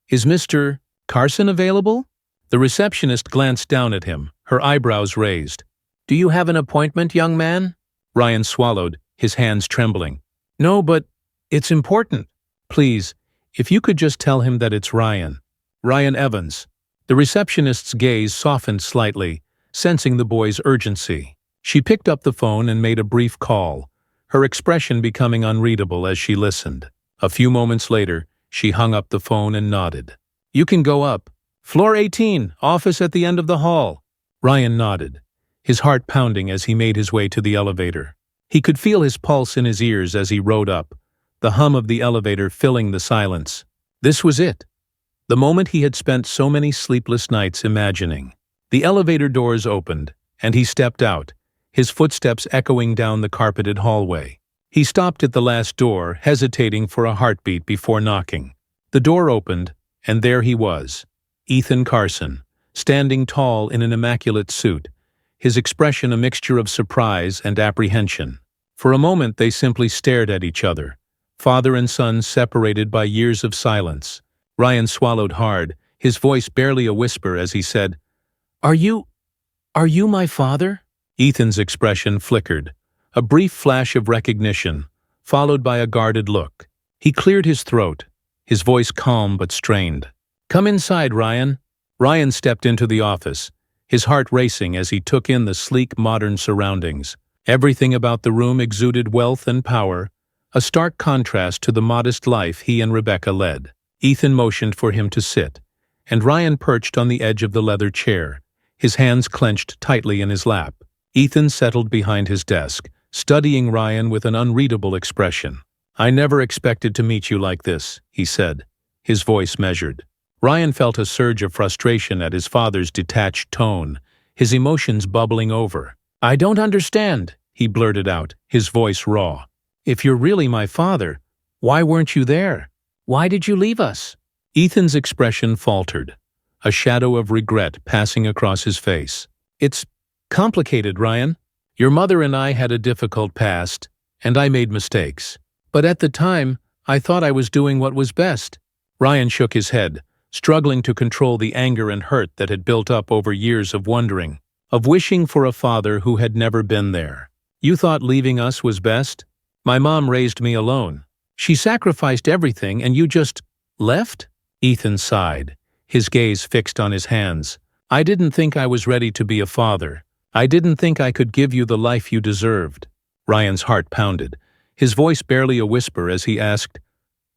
"Is Mr. Carson available?" The receptionist glanced down at him, her eyebrows raised. "Do you have an appointment, young man?" Ryan swallowed, his hands trembling. "No, but it's important. Please, if you could just tell him that it's Ryan. Ryan Evans." The receptionist's gaze softened slightly, sensing the boy's urgency. She picked up the phone and made a brief call, her expression becoming unreadable as she listened. A few moments later, she hung up the phone and nodded. "You can go up. Floor 18, office at the end of the hall." Ryan nodded, his heart pounding as he made his way to the elevator. He could feel his pulse in his ears as he rode up, the hum of the elevator filling the silence. This was it. The moment he had spent so many sleepless nights imagining. The elevator doors opened, and he stepped out, his footsteps echoing down the carpeted hallway. He stopped at the last door, hesitating for a heartbeat before knocking. The door opened, and there he was, Ethan Carson, standing tall in an immaculate suit, his expression a mixture of surprise and apprehension. For a moment they simply stared at each other, father and son separated by years of silence. Ryan swallowed hard, his voice barely a whisper as he said, Are you my father?" Ethan's expression flickered, a brief flash of recognition, followed by a guarded look. He cleared his throat, his voice calm but strained. "Come inside, Ryan." Ryan stepped into the office, his heart racing as he took in the sleek modern surroundings. Everything about the room exuded wealth and power, a stark contrast to the modest life he and Rebecca led. Ethan motioned for him to sit, and Ryan perched on the edge of the leather chair, his hands clenched tightly in his lap. Ethan settled behind his desk, studying Ryan with an unreadable expression. "I never expected to meet you like this," he said, his voice measured. Ryan felt a surge of frustration at his father's detached tone, his emotions bubbling over. "I don't understand," he blurted out, his voice raw. "If you're really my father, why weren't you there? Why did you leave us?" Ethan's expression faltered, a shadow of regret passing across his face. "It's complicated, Ryan. Your mother and I had a difficult past, and I made mistakes. But at the time, I thought I was doing what was best." Ryan shook his head, struggling to control the anger and hurt that had built up over years of wondering, of wishing for a father who had never been there. "You thought leaving us was best? My mom raised me alone. She sacrificed everything and you just left?" Ethan sighed, his gaze fixed on his hands. "I didn't think I was ready to be a father. I didn't think I could give you the life you deserved." Ryan's heart pounded, his voice barely a whisper as he asked,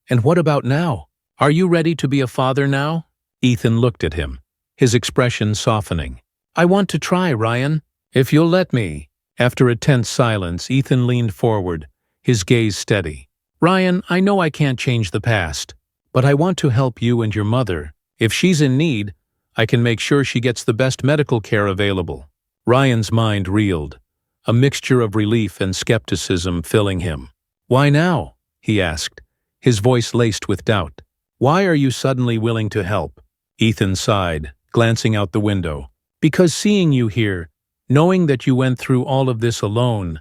"And what about now? Are you ready to be a father now?" Ethan looked at him, his expression softening. "I want to try, Ryan, if you'll let me." After a tense silence, Ethan leaned forward, his gaze steady. "Ryan, I know I can't change the past, but I want to help you and your mother. If she's in need, I can make sure she gets the best medical care available." Ryan's mind reeled, a mixture of relief and skepticism filling him. "Why now?" he asked, his voice laced with doubt. "Why are you suddenly willing to help?" Ethan sighed, glancing out the window. "Because seeing you here, knowing that you went through all of this alone,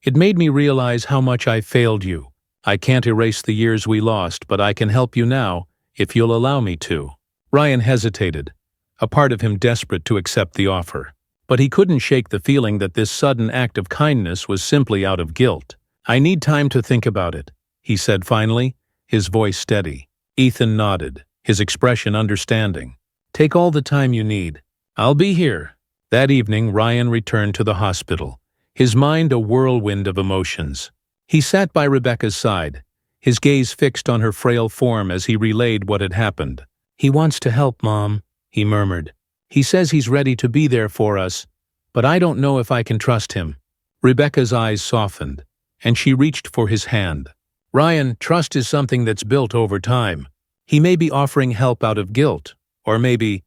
it made me realize how much I failed you. I can't erase the years we lost, but I can help you now, if you'll allow me to." Ryan hesitated, a part of him desperate to accept the offer. But he couldn't shake the feeling that this sudden act of kindness was simply out of guilt. "I need time to think about it," he said finally, his voice steady. Ethan nodded, his expression understanding. "Take all the time you need. I'll be here." That evening, Ryan returned to the hospital, his mind a whirlwind of emotions. He sat by Rebecca's side, his gaze fixed on her frail form as he relayed what had happened. "He wants to help, Mom," he murmured. "He says he's ready to be there for us, but I don't know if I can trust him." Rebecca's eyes softened, and she reached for his hand. "Ryan, trust is something that's built over time. He may be offering help out of guilt, or maybe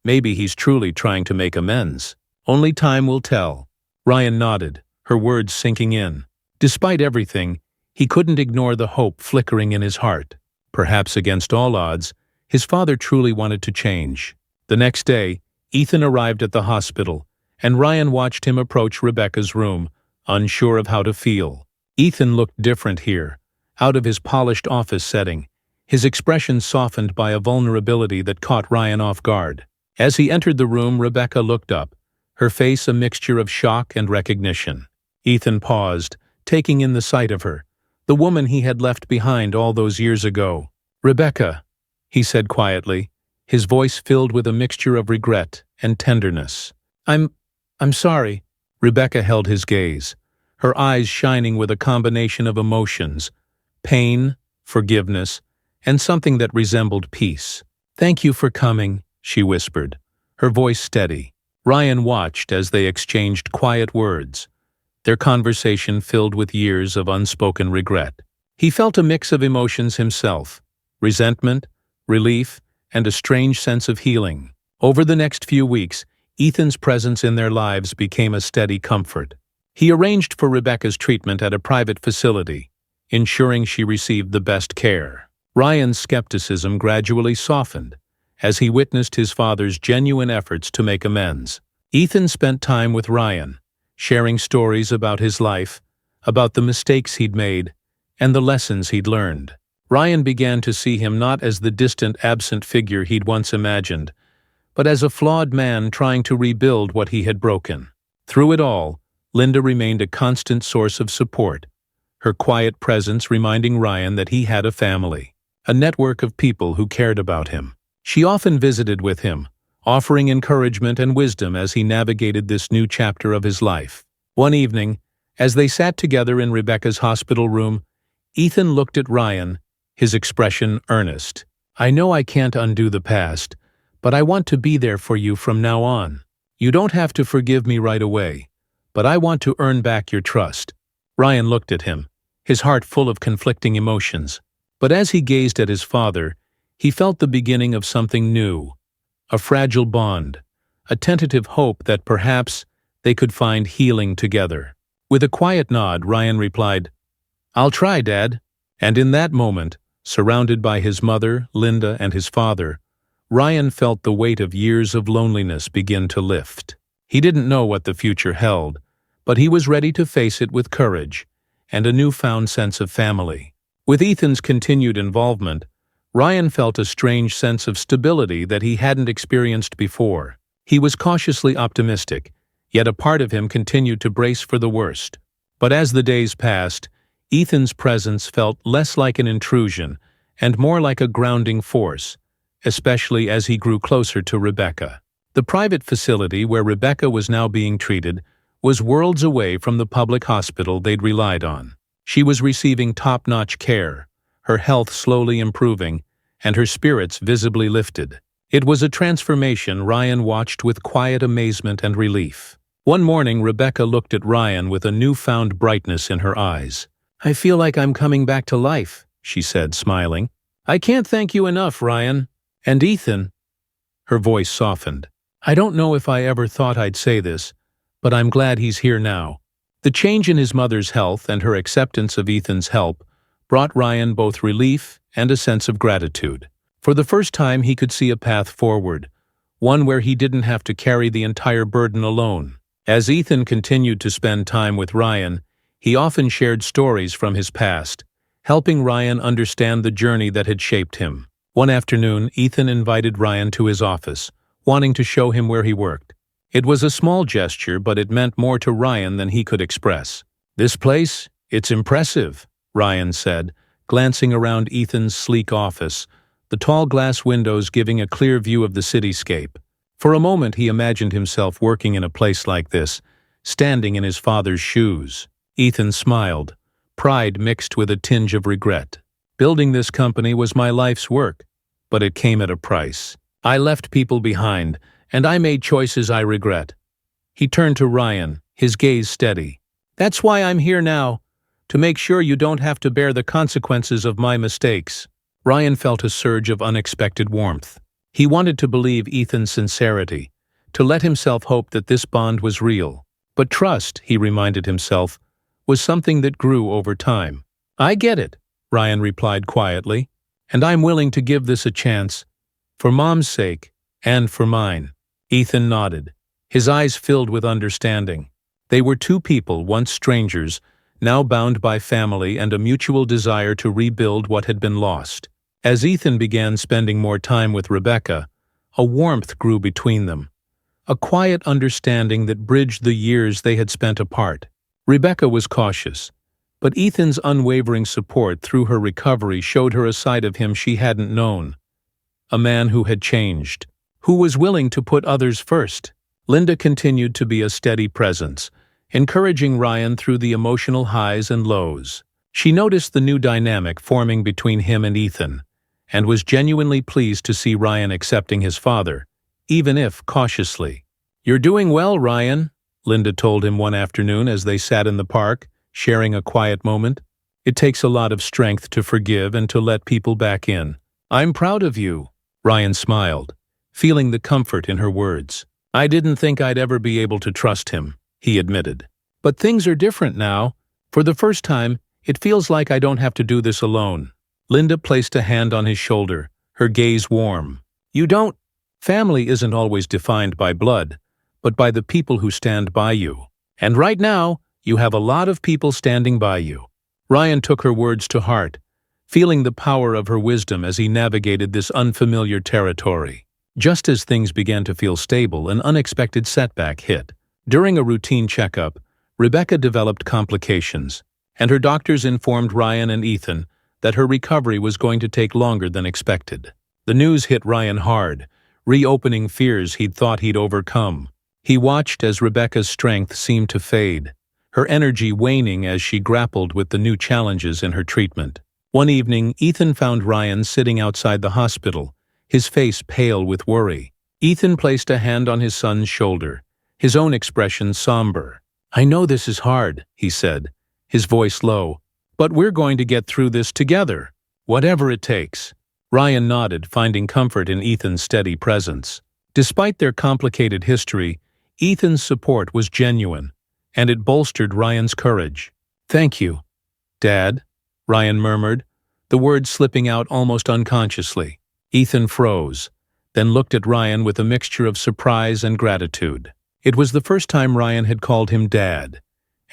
he's truly trying to make amends." Only time will tell. Ryan nodded, her words sinking in. Despite everything, he couldn't ignore the hope flickering in his heart. Perhaps against all odds, his father truly wanted to change. The next day, Ethan arrived at the hospital, and Ryan watched him approach Rebecca's room, unsure of how to feel. Ethan looked different here, out of his polished office setting, his expression softened by a vulnerability that caught Ryan off guard. As he entered the room, Rebecca looked up, her face a mixture of shock and recognition. Ethan paused, taking in the sight of her, the woman he had left behind all those years ago. "Rebecca," he said quietly, his voice filled with a mixture of regret and tenderness. I'm sorry." Rebecca held his gaze, her eyes shining with a combination of emotions, pain, forgiveness, and something that resembled peace. "Thank you for coming," she whispered, her voice steady. Ryan watched as they exchanged quiet words, their conversation filled with years of unspoken regret. He felt a mix of emotions himself, resentment, relief, and a strange sense of healing. Over the next few weeks, Ethan's presence in their lives became a steady comfort. He arranged for Rebecca's treatment at a private facility, ensuring she received the best care. Ryan's skepticism gradually softened as he witnessed his father's genuine efforts to make amends. Ethan spent time with Ryan, sharing stories about his life, about the mistakes he'd made, and the lessons he'd learned. Ryan began to see him not as the distant, absent figure he'd once imagined, but as a flawed man trying to rebuild what he had broken. Through it all, Linda remained a constant source of support, her quiet presence reminding Ryan that he had a family, a network of people who cared about him. She often visited with him, offering encouragement and wisdom as he navigated this new chapter of his life. One evening, as they sat together in Rebecca's hospital room, Ethan looked at Ryan, his expression earnest. "I know I can't undo the past, but I want to be there for you from now on. You don't have to forgive me right away, but I want to earn back your trust." Ryan looked at him, his heart full of conflicting emotions. But as he gazed at his father, he felt the beginning of something new, a fragile bond, a tentative hope that perhaps they could find healing together. With a quiet nod, Ryan replied, "I'll try, Dad." And in that moment, surrounded by his mother, Linda, and his father, Ryan felt the weight of years of loneliness begin to lift. He didn't know what the future held, but he was ready to face it with courage and a newfound sense of family. With Ethan's continued involvement, Ryan felt a strange sense of stability that he hadn't experienced before. He was cautiously optimistic, yet a part of him continued to brace for the worst. But as the days passed, Ethan's presence felt less like an intrusion and more like a grounding force, especially as he grew closer to Rebecca. The private facility where Rebecca was now being treated was worlds away from the public hospital they'd relied on. She was receiving top-notch care, her health slowly improving, and her spirits visibly lifted. It was a transformation Ryan watched with quiet amazement and relief. One morning, Rebecca looked at Ryan with a newfound brightness in her eyes. "I feel like I'm coming back to life," she said, smiling. "I can't thank you enough, Ryan. And Ethan." Her voice softened. "I don't know if I ever thought I'd say this, but I'm glad he's here now." The change in his mother's health and her acceptance of Ethan's help brought Ryan both relief and a sense of gratitude. For the first time, he could see a path forward, one where he didn't have to carry the entire burden alone. As Ethan continued to spend time with Ryan, he often shared stories from his past, helping Ryan understand the journey that had shaped him. One afternoon, Ethan invited Ryan to his office, wanting to show him where he worked. It was a small gesture, but it meant more to Ryan than he could express. "This place? It's impressive," Ryan said, glancing around Ethan's sleek office, the tall glass windows giving a clear view of the cityscape. For a moment he imagined himself working in a place like this, standing in his father's shoes. Ethan smiled, pride mixed with a tinge of regret. "Building this company was my life's work, but it came at a price. I left people behind, and I made choices I regret." He turned to Ryan, his gaze steady. "That's why I'm here now, to make sure you don't have to bear the consequences of my mistakes." Ryan felt a surge of unexpected warmth. He wanted to believe Ethan's sincerity, to let himself hope that this bond was real. But trust, he reminded himself, was something that grew over time. "I get it," Ryan replied quietly, "and I'm willing to give this a chance, for Mom's sake and for mine." Ethan nodded, his eyes filled with understanding. They were two people, once strangers, now bound by family and a mutual desire to rebuild what had been lost. As Ethan began spending more time with Rebecca, a warmth grew between them, a quiet understanding that bridged the years they had spent apart. Rebecca was cautious, but Ethan's unwavering support through her recovery showed her a side of him she hadn't known. A man who had changed, who was willing to put others first. Linda continued to be a steady presence, encouraging Ryan through the emotional highs and lows. She noticed the new dynamic forming between him and Ethan, and was genuinely pleased to see Ryan accepting his father, even if cautiously. "You're doing well, Ryan," Linda told him one afternoon as they sat in the park, sharing a quiet moment. "It takes a lot of strength to forgive and to let people back in." "I'm proud of you," Ryan smiled, feeling the comfort in her words. "I didn't think I'd ever be able to trust him," he admitted. "But things are different now. For the first time, it feels like I don't have to do this alone." Linda placed a hand on his shoulder, her gaze warm. "You don't. Family isn't always defined by blood, but by the people who stand by you. And right now, you have a lot of people standing by you." Ryan took her words to heart, feeling the power of her wisdom as he navigated this unfamiliar territory. Just as things began to feel stable, an unexpected setback hit. During a routine checkup, Rebecca developed complications, and her doctors informed Ryan and Ethan that her recovery was going to take longer than expected. The news hit Ryan hard, reopening fears he'd thought he'd overcome. He watched as Rebecca's strength seemed to fade, her energy waning as she grappled with the new challenges in her treatment. One evening, Ethan found Ryan sitting outside the hospital, his face pale with worry. Ethan placed a hand on his son's shoulder, his own expression somber. "I know this is hard," he said, his voice low, "but we're going to get through this together, whatever it takes." Ryan nodded, finding comfort in Ethan's steady presence. Despite their complicated history, Ethan's support was genuine, and it bolstered Ryan's courage. "Thank you, Dad," Ryan murmured, the words slipping out almost unconsciously. Ethan froze, then looked at Ryan with a mixture of surprise and gratitude. It was the first time Ryan had called him Dad,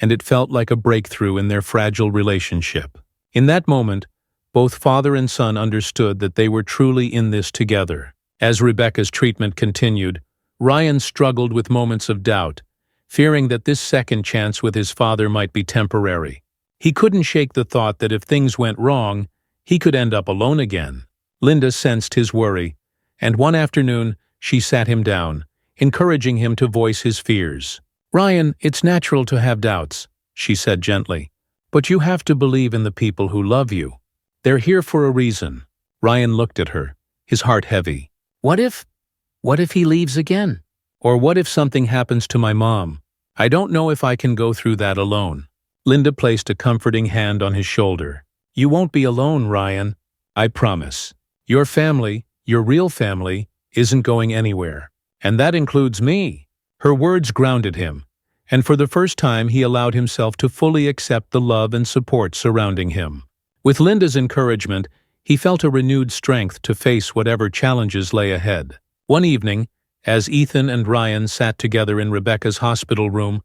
and it felt like a breakthrough in their fragile relationship. In that moment, both father and son understood that they were truly in this together. As Rebecca's treatment continued, Ryan struggled with moments of doubt, fearing that this second chance with his father might be temporary. He couldn't shake the thought that if things went wrong, he could end up alone again. Linda sensed his worry, and one afternoon she sat him down, encouraging him to voice his fears. "Ryan, it's natural to have doubts," she said gently, "but you have to believe in the people who love you. They're here for a reason." Ryan looked at her, his heart heavy. What if he leaves again? Or what if something happens to my mom? I don't know if I can go through that alone." Linda placed a comforting hand on his shoulder. "You won't be alone, Ryan. I promise. Your family, your real family, isn't going anywhere. And that includes me." Her words grounded him, and for the first time he allowed himself to fully accept the love and support surrounding him. With Linda's encouragement, he felt a renewed strength to face whatever challenges lay ahead. One evening, as Ethan and Ryan sat together in Rebecca's hospital room,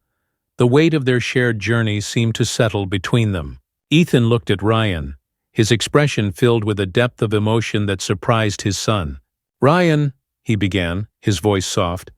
the weight of their shared journey seemed to settle between them. Ethan looked at Ryan, his expression filled with a depth of emotion that surprised his son. "Ryan," he began, his voice soft,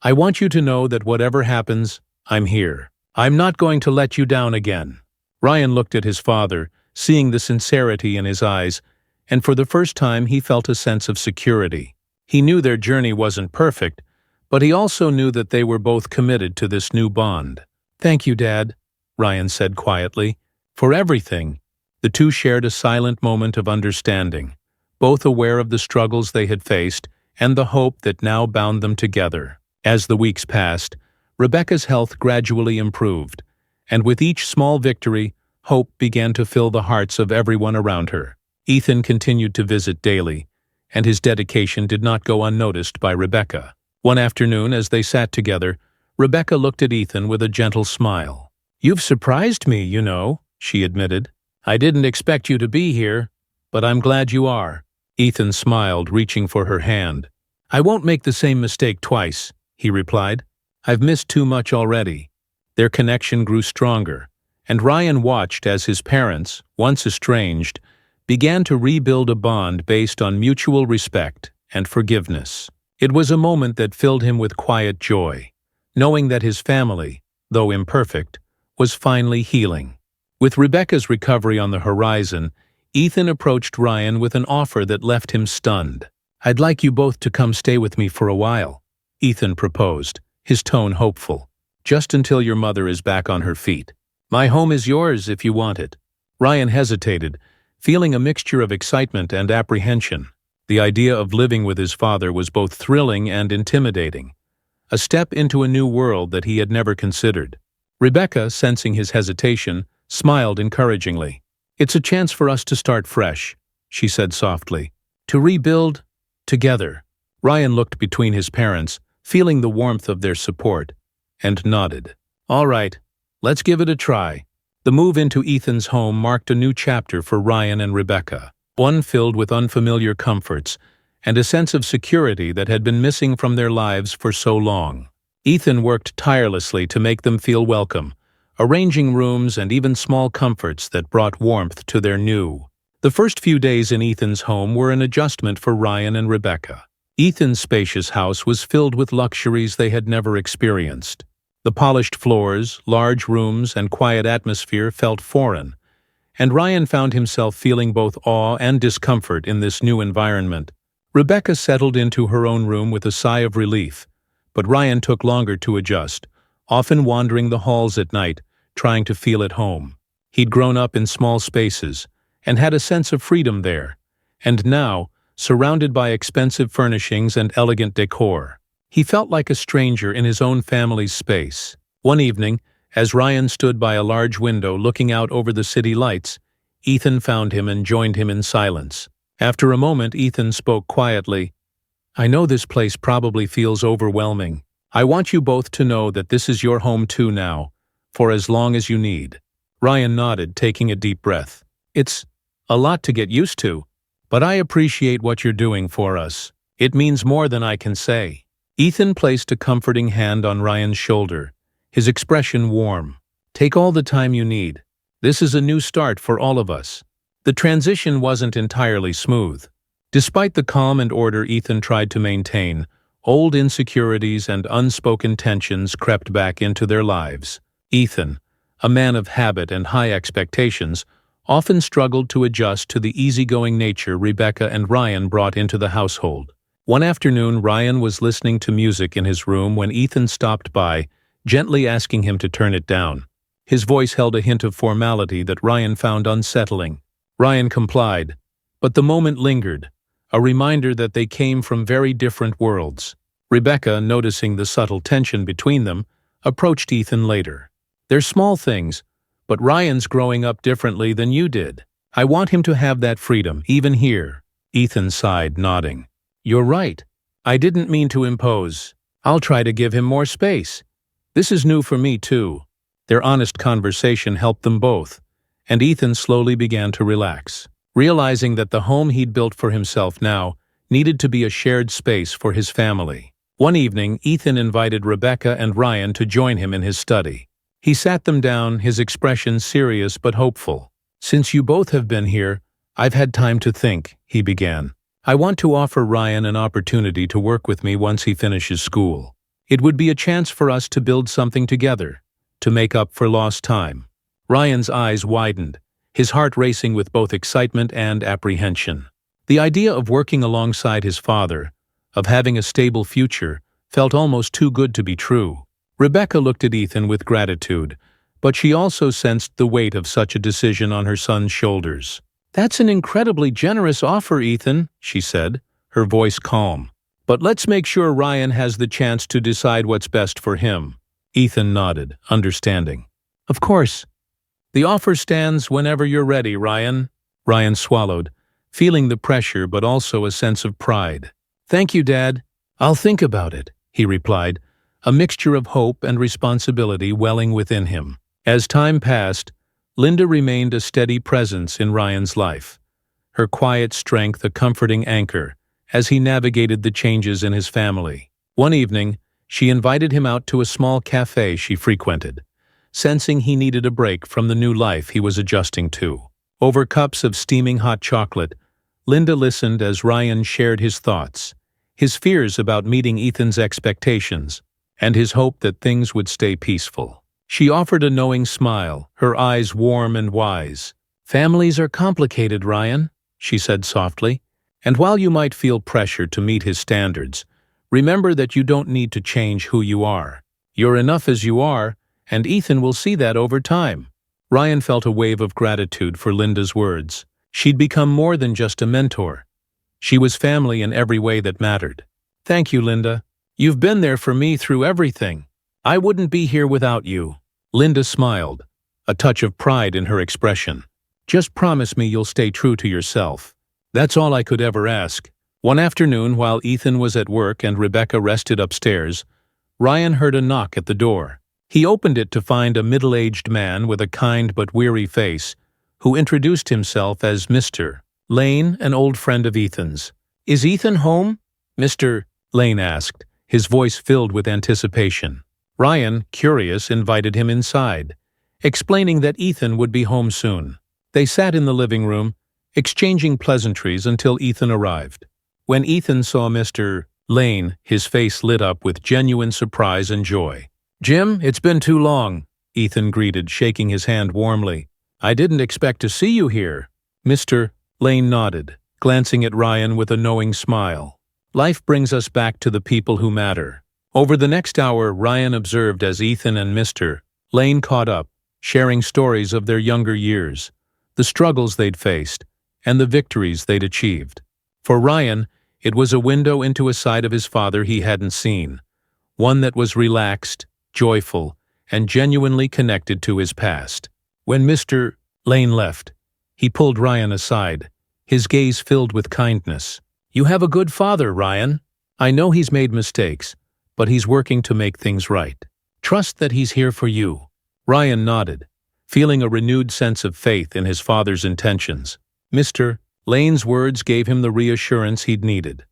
"I want you to know that whatever happens, I'm here. I'm not going to let you down again." Ryan looked at his father, seeing the sincerity in his eyes, and for the first time he felt a sense of security. He knew their journey wasn't perfect, but he also knew that they were both committed to this new bond. "Thank you, Dad," Ryan said quietly, "for everything." The two shared a silent moment of understanding, both aware of the struggles they had faced and the hope that now bound them together. As the weeks passed, Rebecca's health gradually improved, and with each small victory, hope began to fill the hearts of everyone around her. Ethan continued to visit daily, and his dedication did not go unnoticed by Rebecca. One afternoon, as they sat together, Rebecca looked at Ethan with a gentle smile. "You've surprised me, you know," she admitted. "I didn't expect you to be here, but I'm glad you are." Ethan smiled, reaching for her hand. "I won't make the same mistake twice," he replied. "I've missed too much already." Their connection grew stronger, and Ryan watched as his parents, once estranged, began to rebuild a bond based on mutual respect and forgiveness. It was a moment that filled him with quiet joy, knowing that his family, though imperfect, was finally healing. With Rebecca's recovery on the horizon, Ethan approached Ryan with an offer that left him stunned. "I'd like you both to come stay with me for a while," Ethan proposed, his tone hopeful. "Just until your mother is back on her feet. My home is yours if you want it." Ryan hesitated, feeling a mixture of excitement and apprehension. The idea of living with his father was both thrilling and intimidating, a step into a new world that he had never considered. Rebecca, sensing his hesitation, smiled encouragingly. "It's a chance for us to start fresh," she said softly. "To rebuild together." Ryan looked between his parents, feeling the warmth of their support, and nodded. "All right, let's give it a try." The move into Ethan's home marked a new chapter for Ryan and Rebecca, one filled with unfamiliar comforts and a sense of security that had been missing from their lives for so long. Ethan worked tirelessly to make them feel welcome, arranging rooms and even small comforts that brought warmth to their new. The first few days in Ethan's home were an adjustment for Ryan and Rebecca. Ethan's spacious house was filled with luxuries they had never experienced. The polished floors, large rooms, and quiet atmosphere felt foreign, and Ryan found himself feeling both awe and discomfort in this new environment. Rebecca settled into her own room with a sigh of relief, but Ryan took longer to adjust, often wandering the halls at night, trying to feel at home. He'd grown up in small spaces and had a sense of freedom there, and now, surrounded by expensive furnishings and elegant decor, he felt like a stranger in his own family's space. One evening, as Ryan stood by a large window looking out over the city lights, Ethan found him and joined him in silence. After a moment, Ethan spoke quietly. "I know this place probably feels overwhelming. I want you both to know that this is your home too now, for as long as you need." Ryan nodded, taking a deep breath. "It's a lot to get used to, but I appreciate what you're doing for us. It means more than I can say." Ethan placed a comforting hand on Ryan's shoulder, his expression warm. "Take all the time you need. This is a new start for all of us." The transition wasn't entirely smooth. Despite the calm and order Ethan tried to maintain, old insecurities and unspoken tensions crept back into their lives. Ethan, a man of habit and high expectations, often struggled to adjust to the easygoing nature Rebecca and Ryan brought into the household. One afternoon, Ryan was listening to music in his room when Ethan stopped by, gently asking him to turn it down. His voice held a hint of formality that Ryan found unsettling. Ryan complied, but the moment lingered, a reminder that they came from very different worlds. Rebecca, noticing the subtle tension between them, approached Ethan later. "They're small things, but Ryan's growing up differently than you did. I want him to have that freedom, even here." Ethan sighed, nodding. "You're right. I didn't mean to impose. I'll try to give him more space. This is new for me, too." Their honest conversation helped them both, and Ethan slowly began to relax, realizing that the home he'd built for himself now needed to be a shared space for his family. One evening, Ethan invited Rebecca and Ryan to join him in his study. He sat them down, his expression serious but hopeful. "Since you both have been here, I've had time to think," he began. "I want to offer Ryan an opportunity to work with me once he finishes school. It would be a chance for us to build something together, to make up for lost time." Ryan's eyes widened, his heart racing with both excitement and apprehension. The idea of working alongside his father, of having a stable future, felt almost too good to be true. Rebecca looked at Ethan with gratitude, but she also sensed the weight of such a decision on her son's shoulders. "That's an incredibly generous offer, Ethan," she said, her voice calm. "But let's make sure Ryan has the chance to decide what's best for him." Ethan nodded, understanding. "Of course. The offer stands whenever you're ready, Ryan." Ryan swallowed, feeling the pressure but also a sense of pride. "Thank you, Dad. I'll think about it," he replied, a mixture of hope and responsibility welling within him. As time passed, Linda remained a steady presence in Ryan's life, her quiet strength a comforting anchor as he navigated the changes in his family. One evening, she invited him out to a small cafe she frequented, sensing he needed a break from the new life he was adjusting to. Over cups of steaming hot chocolate, Linda listened as Ryan shared his thoughts, his fears about meeting Ethan's expectations, and his hope that things would stay peaceful. She offered a knowing smile, her eyes warm and wise. "Families are complicated, Ryan," she said softly, "and while you might feel pressure to meet his standards, remember that you don't need to change who you are. You're enough as you are, and Ethan will see that over time." Ryan felt a wave of gratitude for Linda's words. She'd become more than just a mentor. She was family in every way that mattered. "Thank you, Linda. You've been there for me through everything. I wouldn't be here without you." Linda smiled, a touch of pride in her expression. "Just promise me you'll stay true to yourself. That's all I could ever ask." One afternoon, while Ethan was at work and Rebecca rested upstairs, Ryan heard a knock at the door. He opened it to find a middle-aged man with a kind but weary face, who introduced himself as Mr. Lane, an old friend of Ethan's. "Is Ethan home?" Mr. Lane asked, his voice filled with anticipation. Ryan, curious, invited him inside, explaining that Ethan would be home soon. They sat in the living room, exchanging pleasantries until Ethan arrived. When Ethan saw Mr. Lane, his face lit up with genuine surprise and joy. "Jim, it's been too long," Ethan greeted, shaking his hand warmly. "I didn't expect to see you here." Mr. Lane nodded, glancing at Ryan with a knowing smile. "Life brings us back to the people who matter." Over the next hour, Ryan observed as Ethan and Mr. Lane caught up, sharing stories of their younger years, the struggles they'd faced, and the victories they'd achieved. For Ryan, it was a window into a side of his father he hadn't seen, one that was relaxed, joyful, and genuinely connected to his past. When Mr. Lane left, he pulled Ryan aside, his gaze filled with kindness. "You have a good father, Ryan. I know he's made mistakes, but he's working to make things right. Trust that he's here for you." Ryan nodded, feeling a renewed sense of faith in his father's intentions. Mr. Lane's words gave him the reassurance he'd needed,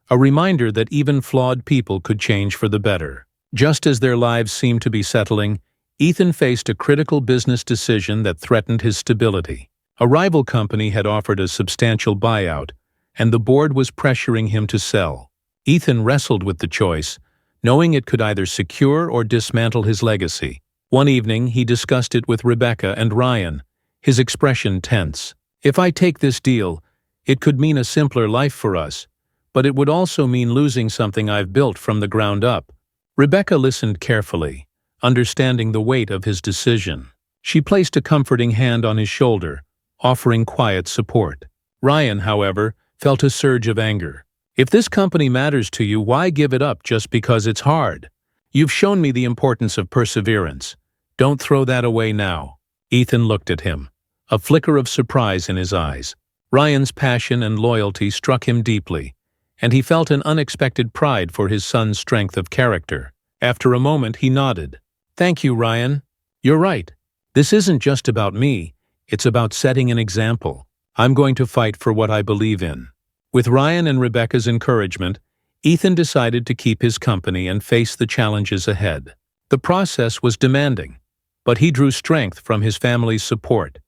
a reminder that even flawed people could change for the better. Just as their lives seemed to be settling, Ethan faced a critical business decision that threatened his stability. A rival company had offered a substantial buyout, and the board was pressuring him to sell. Ethan wrestled with the choice, knowing it could either secure or dismantle his legacy. One evening, he discussed it with Rebecca and Ryan, his expression tense. "If I take this deal, it could mean a simpler life for us, but it would also mean losing something I've built from the ground up." Rebecca listened carefully, understanding the weight of his decision. She placed a comforting hand on his shoulder, offering quiet support. Ryan, however, felt a surge of anger. "If this company matters to you, why give it up just because it's hard? You've shown me the importance of perseverance. Don't throw that away now." Ethan looked at him, a flicker of surprise in his eyes. Ryan's passion and loyalty struck him deeply, and he felt an unexpected pride for his son's strength of character. After a moment, he nodded. "Thank you, Ryan. You're right. This isn't just about me. It's about setting an example. I'm going to fight for what I believe in." With Ryan and Rebecca's encouragement, Ethan decided to keep his company and face the challenges ahead. The process was demanding, but he drew strength from his family's support,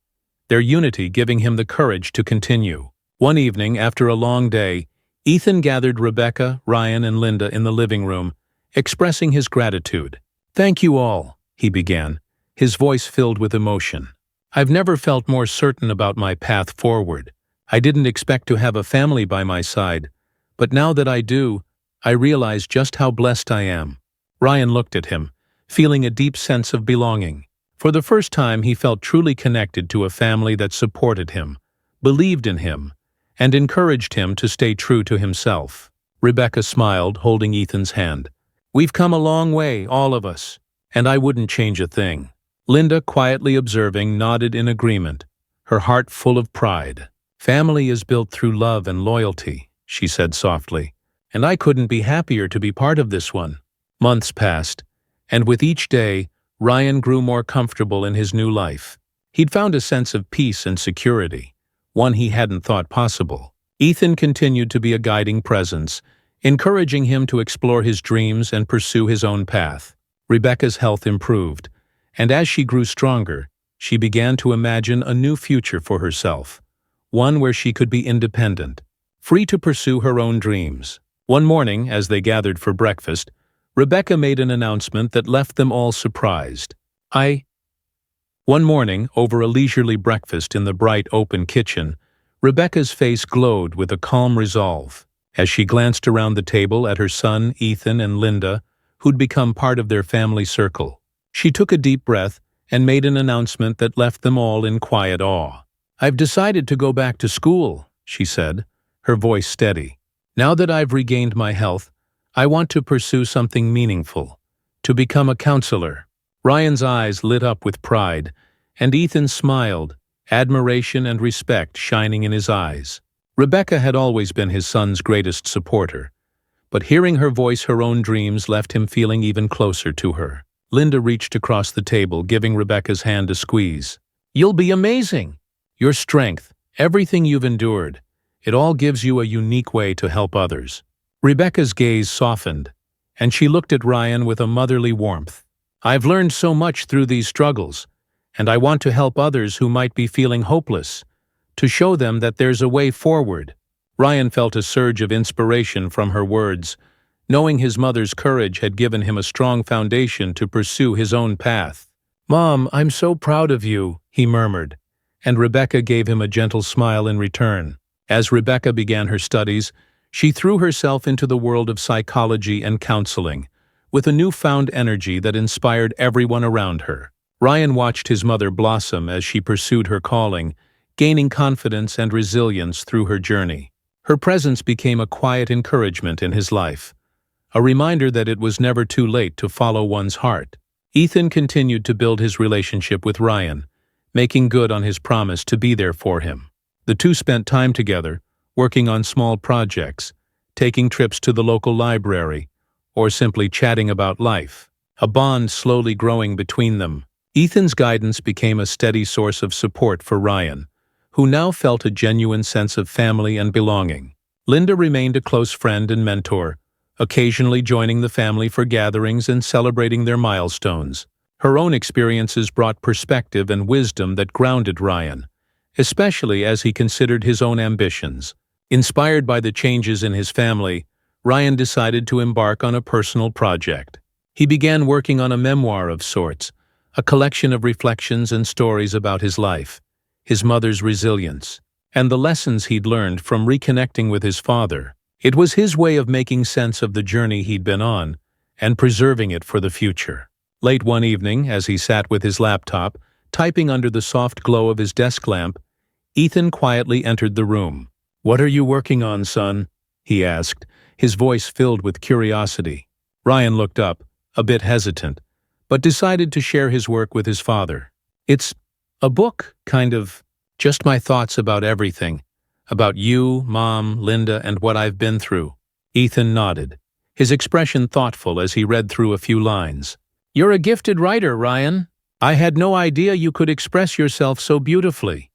their unity giving him the courage to continue. One evening, after a long day, Ethan gathered Rebecca, Ryan, and Linda in the living room, expressing his gratitude. "Thank you all," he began, his voice filled with emotion. "I've never felt more certain about my path forward. I didn't expect to have a family by my side, but now that I do, I realize just how blessed I am." Ryan looked at him, feeling a deep sense of belonging. For the first time, he felt truly connected to a family that supported him, believed in him, and encouraged him to stay true to himself. Rebecca smiled, holding Ethan's hand. "We've come a long way, all of us, and I wouldn't change a thing." Linda, quietly observing, nodded in agreement, her heart full of pride. "Family is built through love and loyalty," she said softly, "and I couldn't be happier to be part of this one." Months passed, and with each day, Ryan grew more comfortable in his new life. He'd found a sense of peace and security, one he hadn't thought possible. Ethan continued to be a guiding presence, encouraging him to explore his dreams and pursue his own path. Rebecca's health improved, and as she grew stronger, she began to imagine a new future for herself, one where she could be independent, free to pursue her own dreams. One morning, as they gathered for breakfast, Rebecca made an announcement that left them all surprised. One morning, over a leisurely breakfast in the bright, open kitchen, Rebecca's face glowed with a calm resolve. As she glanced around the table at her son, Ethan, and Linda, who'd become part of their family circle, she took a deep breath and made an announcement that left them all in quiet awe. "I've decided to go back to school," she said, her voice steady. "Now that I've regained my health, I want to pursue something meaningful, to become a counselor." Ryan's eyes lit up with pride, and Ethan smiled, admiration and respect shining in his eyes. Rebecca had always been his son's greatest supporter, but hearing her voice her own dreams left him feeling even closer to her. Linda reached across the table, giving Rebecca's hand a squeeze. "You'll be amazing! Your strength, everything you've endured, it all gives you a unique way to help others." Rebecca's gaze softened, and she looked at Ryan with a motherly warmth. "I've learned so much through these struggles, and I want to help others who might be feeling hopeless, to show them that there's a way forward." Ryan felt a surge of inspiration from her words, knowing his mother's courage had given him a strong foundation to pursue his own path. "Mom, I'm so proud of you," he murmured, and Rebecca gave him a gentle smile in return. As Rebecca began her studies, she threw herself into the world of psychology and counseling, with a newfound energy that inspired everyone around her. Ryan watched his mother blossom as she pursued her calling, gaining confidence and resilience through her journey. Her presence became a quiet encouragement in his life, a reminder that it was never too late to follow one's heart. Ethan continued to build his relationship with Ryan, making good on his promise to be there for him. The two spent time together, working on small projects, taking trips to the local library, or simply chatting about life, a bond slowly growing between them. Ethan's guidance became a steady source of support for Ryan, who now felt a genuine sense of family and belonging. Linda remained a close friend and mentor, occasionally joining the family for gatherings and celebrating their milestones. Her own experiences brought perspective and wisdom that grounded Ryan, especially as he considered his own ambitions. Inspired by the changes in his family, Ryan decided to embark on a personal project. He began working on a memoir of sorts, a collection of reflections and stories about his life, his mother's resilience, and the lessons he'd learned from reconnecting with his father. It was his way of making sense of the journey he'd been on and preserving it for the future. Late one evening, as he sat with his laptop, typing under the soft glow of his desk lamp, Ethan quietly entered the room. "What are you working on, son?" he asked, his voice filled with curiosity. Ryan looked up, a bit hesitant, but decided to share his work with his father. "It's a book, kind of, just my thoughts about everything. About you, Mom, Linda, and what I've been through." Ethan nodded, his expression thoughtful as he read through a few lines. "You're a gifted writer, Ryan. I had no idea you could express yourself so beautifully."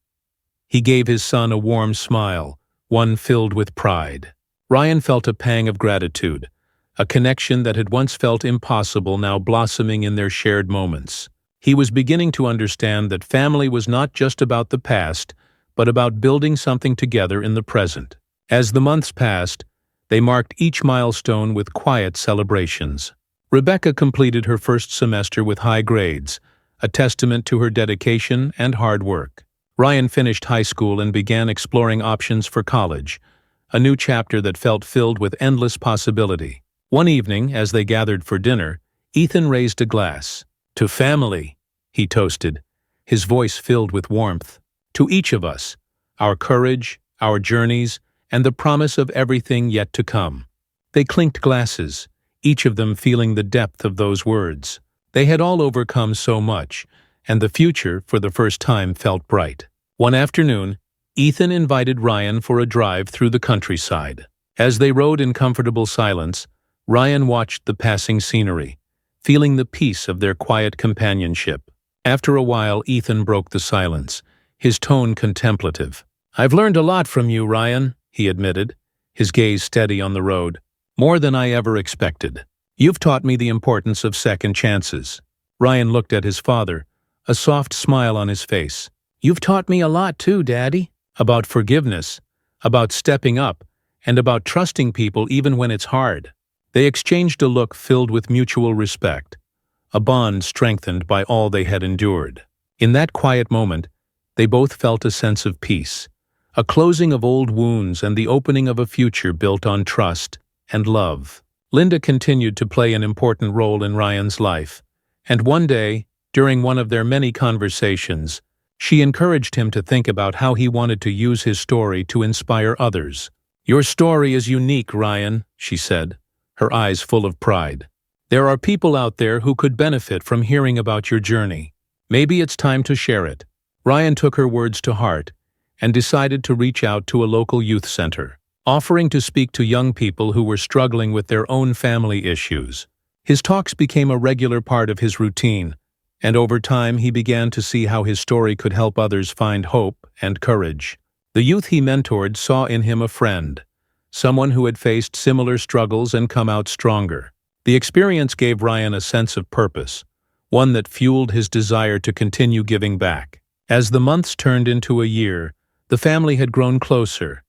He gave his son a warm smile, one filled with pride. Ryan felt a pang of gratitude, a connection that had once felt impossible now blossoming in their shared moments. He was beginning to understand that family was not just about the past, but about building something together in the present. As the months passed, they marked each milestone with quiet celebrations. Rebecca completed her first semester with high grades, a testament to her dedication and hard work. Ryan finished high school and began exploring options for college, a new chapter that felt filled with endless possibility. One evening, as they gathered for dinner, Ethan raised a glass. "To family," he toasted, his voice filled with warmth. "To each of us, our courage, our journeys, and the promise of everything yet to come." They clinked glasses, each of them feeling the depth of those words. They had all overcome so much, and the future, for the first time, felt bright. One afternoon, Ethan invited Ryan for a drive through the countryside. As they rode in comfortable silence, Ryan watched the passing scenery, feeling the peace of their quiet companionship. After a while, Ethan broke the silence, his tone contemplative. "I've learned a lot from you, Ryan," he admitted, his gaze steady on the road. "More than I ever expected. You've taught me the importance of second chances." Ryan looked at his father, a soft smile on his face. "You've taught me a lot too, Daddy. About forgiveness, about stepping up, and about trusting people even when it's hard." They exchanged a look filled with mutual respect, a bond strengthened by all they had endured. In that quiet moment, they both felt a sense of peace, a closing of old wounds and the opening of a future built on trust and love. Linda continued to play an important role in Ryan's life, and one day, during one of their many conversations, she encouraged him to think about how he wanted to use his story to inspire others. "Your story is unique, Ryan," she said, her eyes full of pride. "There are people out there who could benefit from hearing about your journey. Maybe it's time to share it." Ryan took her words to heart and decided to reach out to a local youth center, offering to speak to young people who were struggling with their own family issues. His talks became a regular part of his routine, and over time he began to see how his story could help others find hope and courage. The youth he mentored saw in him a friend, someone who had faced similar struggles and come out stronger. The experience gave Ryan a sense of purpose, one that fueled his desire to continue giving back. As the months turned into a year, the family had grown closer,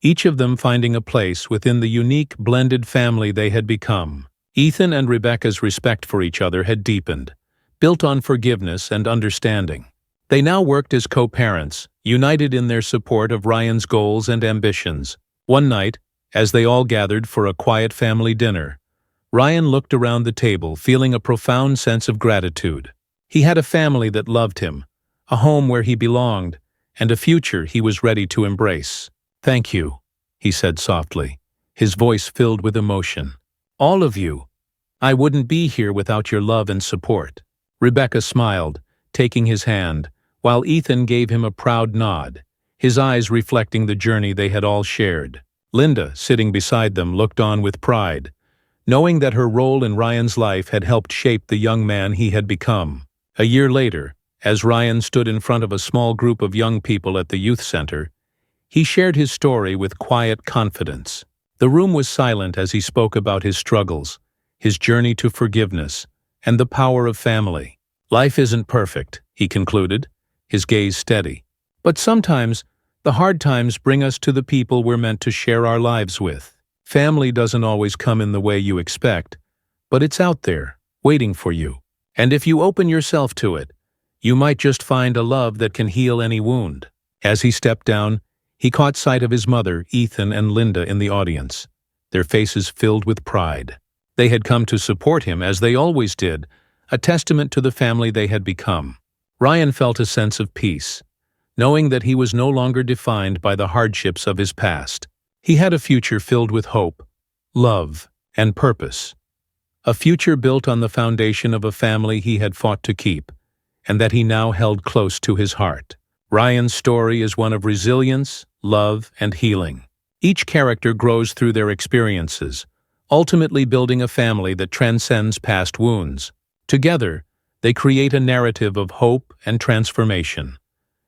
each of them finding a place within the unique blended family they had become. Ethan and Rebecca's respect for each other had deepened, built on forgiveness and understanding. They now worked as co-parents, united in their support of Ryan's goals and ambitions. One night, as they all gathered for a quiet family dinner, Ryan looked around the table, feeling a profound sense of gratitude. He had a family that loved him, a home where he belonged, and a future he was ready to embrace. "Thank you," he said softly, his voice filled with emotion. "All of you. I wouldn't be here without your love and support." Rebecca smiled, taking his hand, while Ethan gave him a proud nod, his eyes reflecting the journey they had all shared. Linda, sitting beside them, looked on with pride, knowing that her role in Ryan's life had helped shape the young man he had become. A year later, as Ryan stood in front of a small group of young people at the youth center, he shared his story with quiet confidence. The room was silent as he spoke about his struggles, his journey to forgiveness, and the power of family. "Life isn't perfect," he concluded, his gaze steady. "But sometimes, the hard times bring us to the people we're meant to share our lives with. Family doesn't always come in the way you expect, but it's out there, waiting for you. And if you open yourself to it, you might just find a love that can heal any wound." As he stepped down, he caught sight of his mother, Ethan, and Linda in the audience, their faces filled with pride. They had come to support him, as they always did, a testament to the family they had become. Ryan felt a sense of peace, knowing that he was no longer defined by the hardships of his past. He had a future filled with hope, love, and purpose. A future built on the foundation of a family he had fought to keep, and that he now held close to his heart. Ryan's story is one of resilience, love, and healing. Each character grows through their experiences, ultimately building a family that transcends past wounds. Together, they create a narrative of hope and transformation,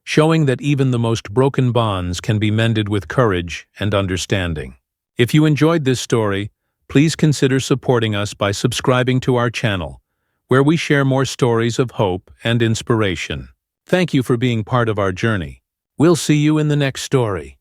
showing that even the most broken bonds can be mended with courage and understanding. If you enjoyed this story, please consider supporting us by subscribing to our channel, where we share more stories of hope and inspiration. Thank you for being part of our journey. We'll see you in the next story.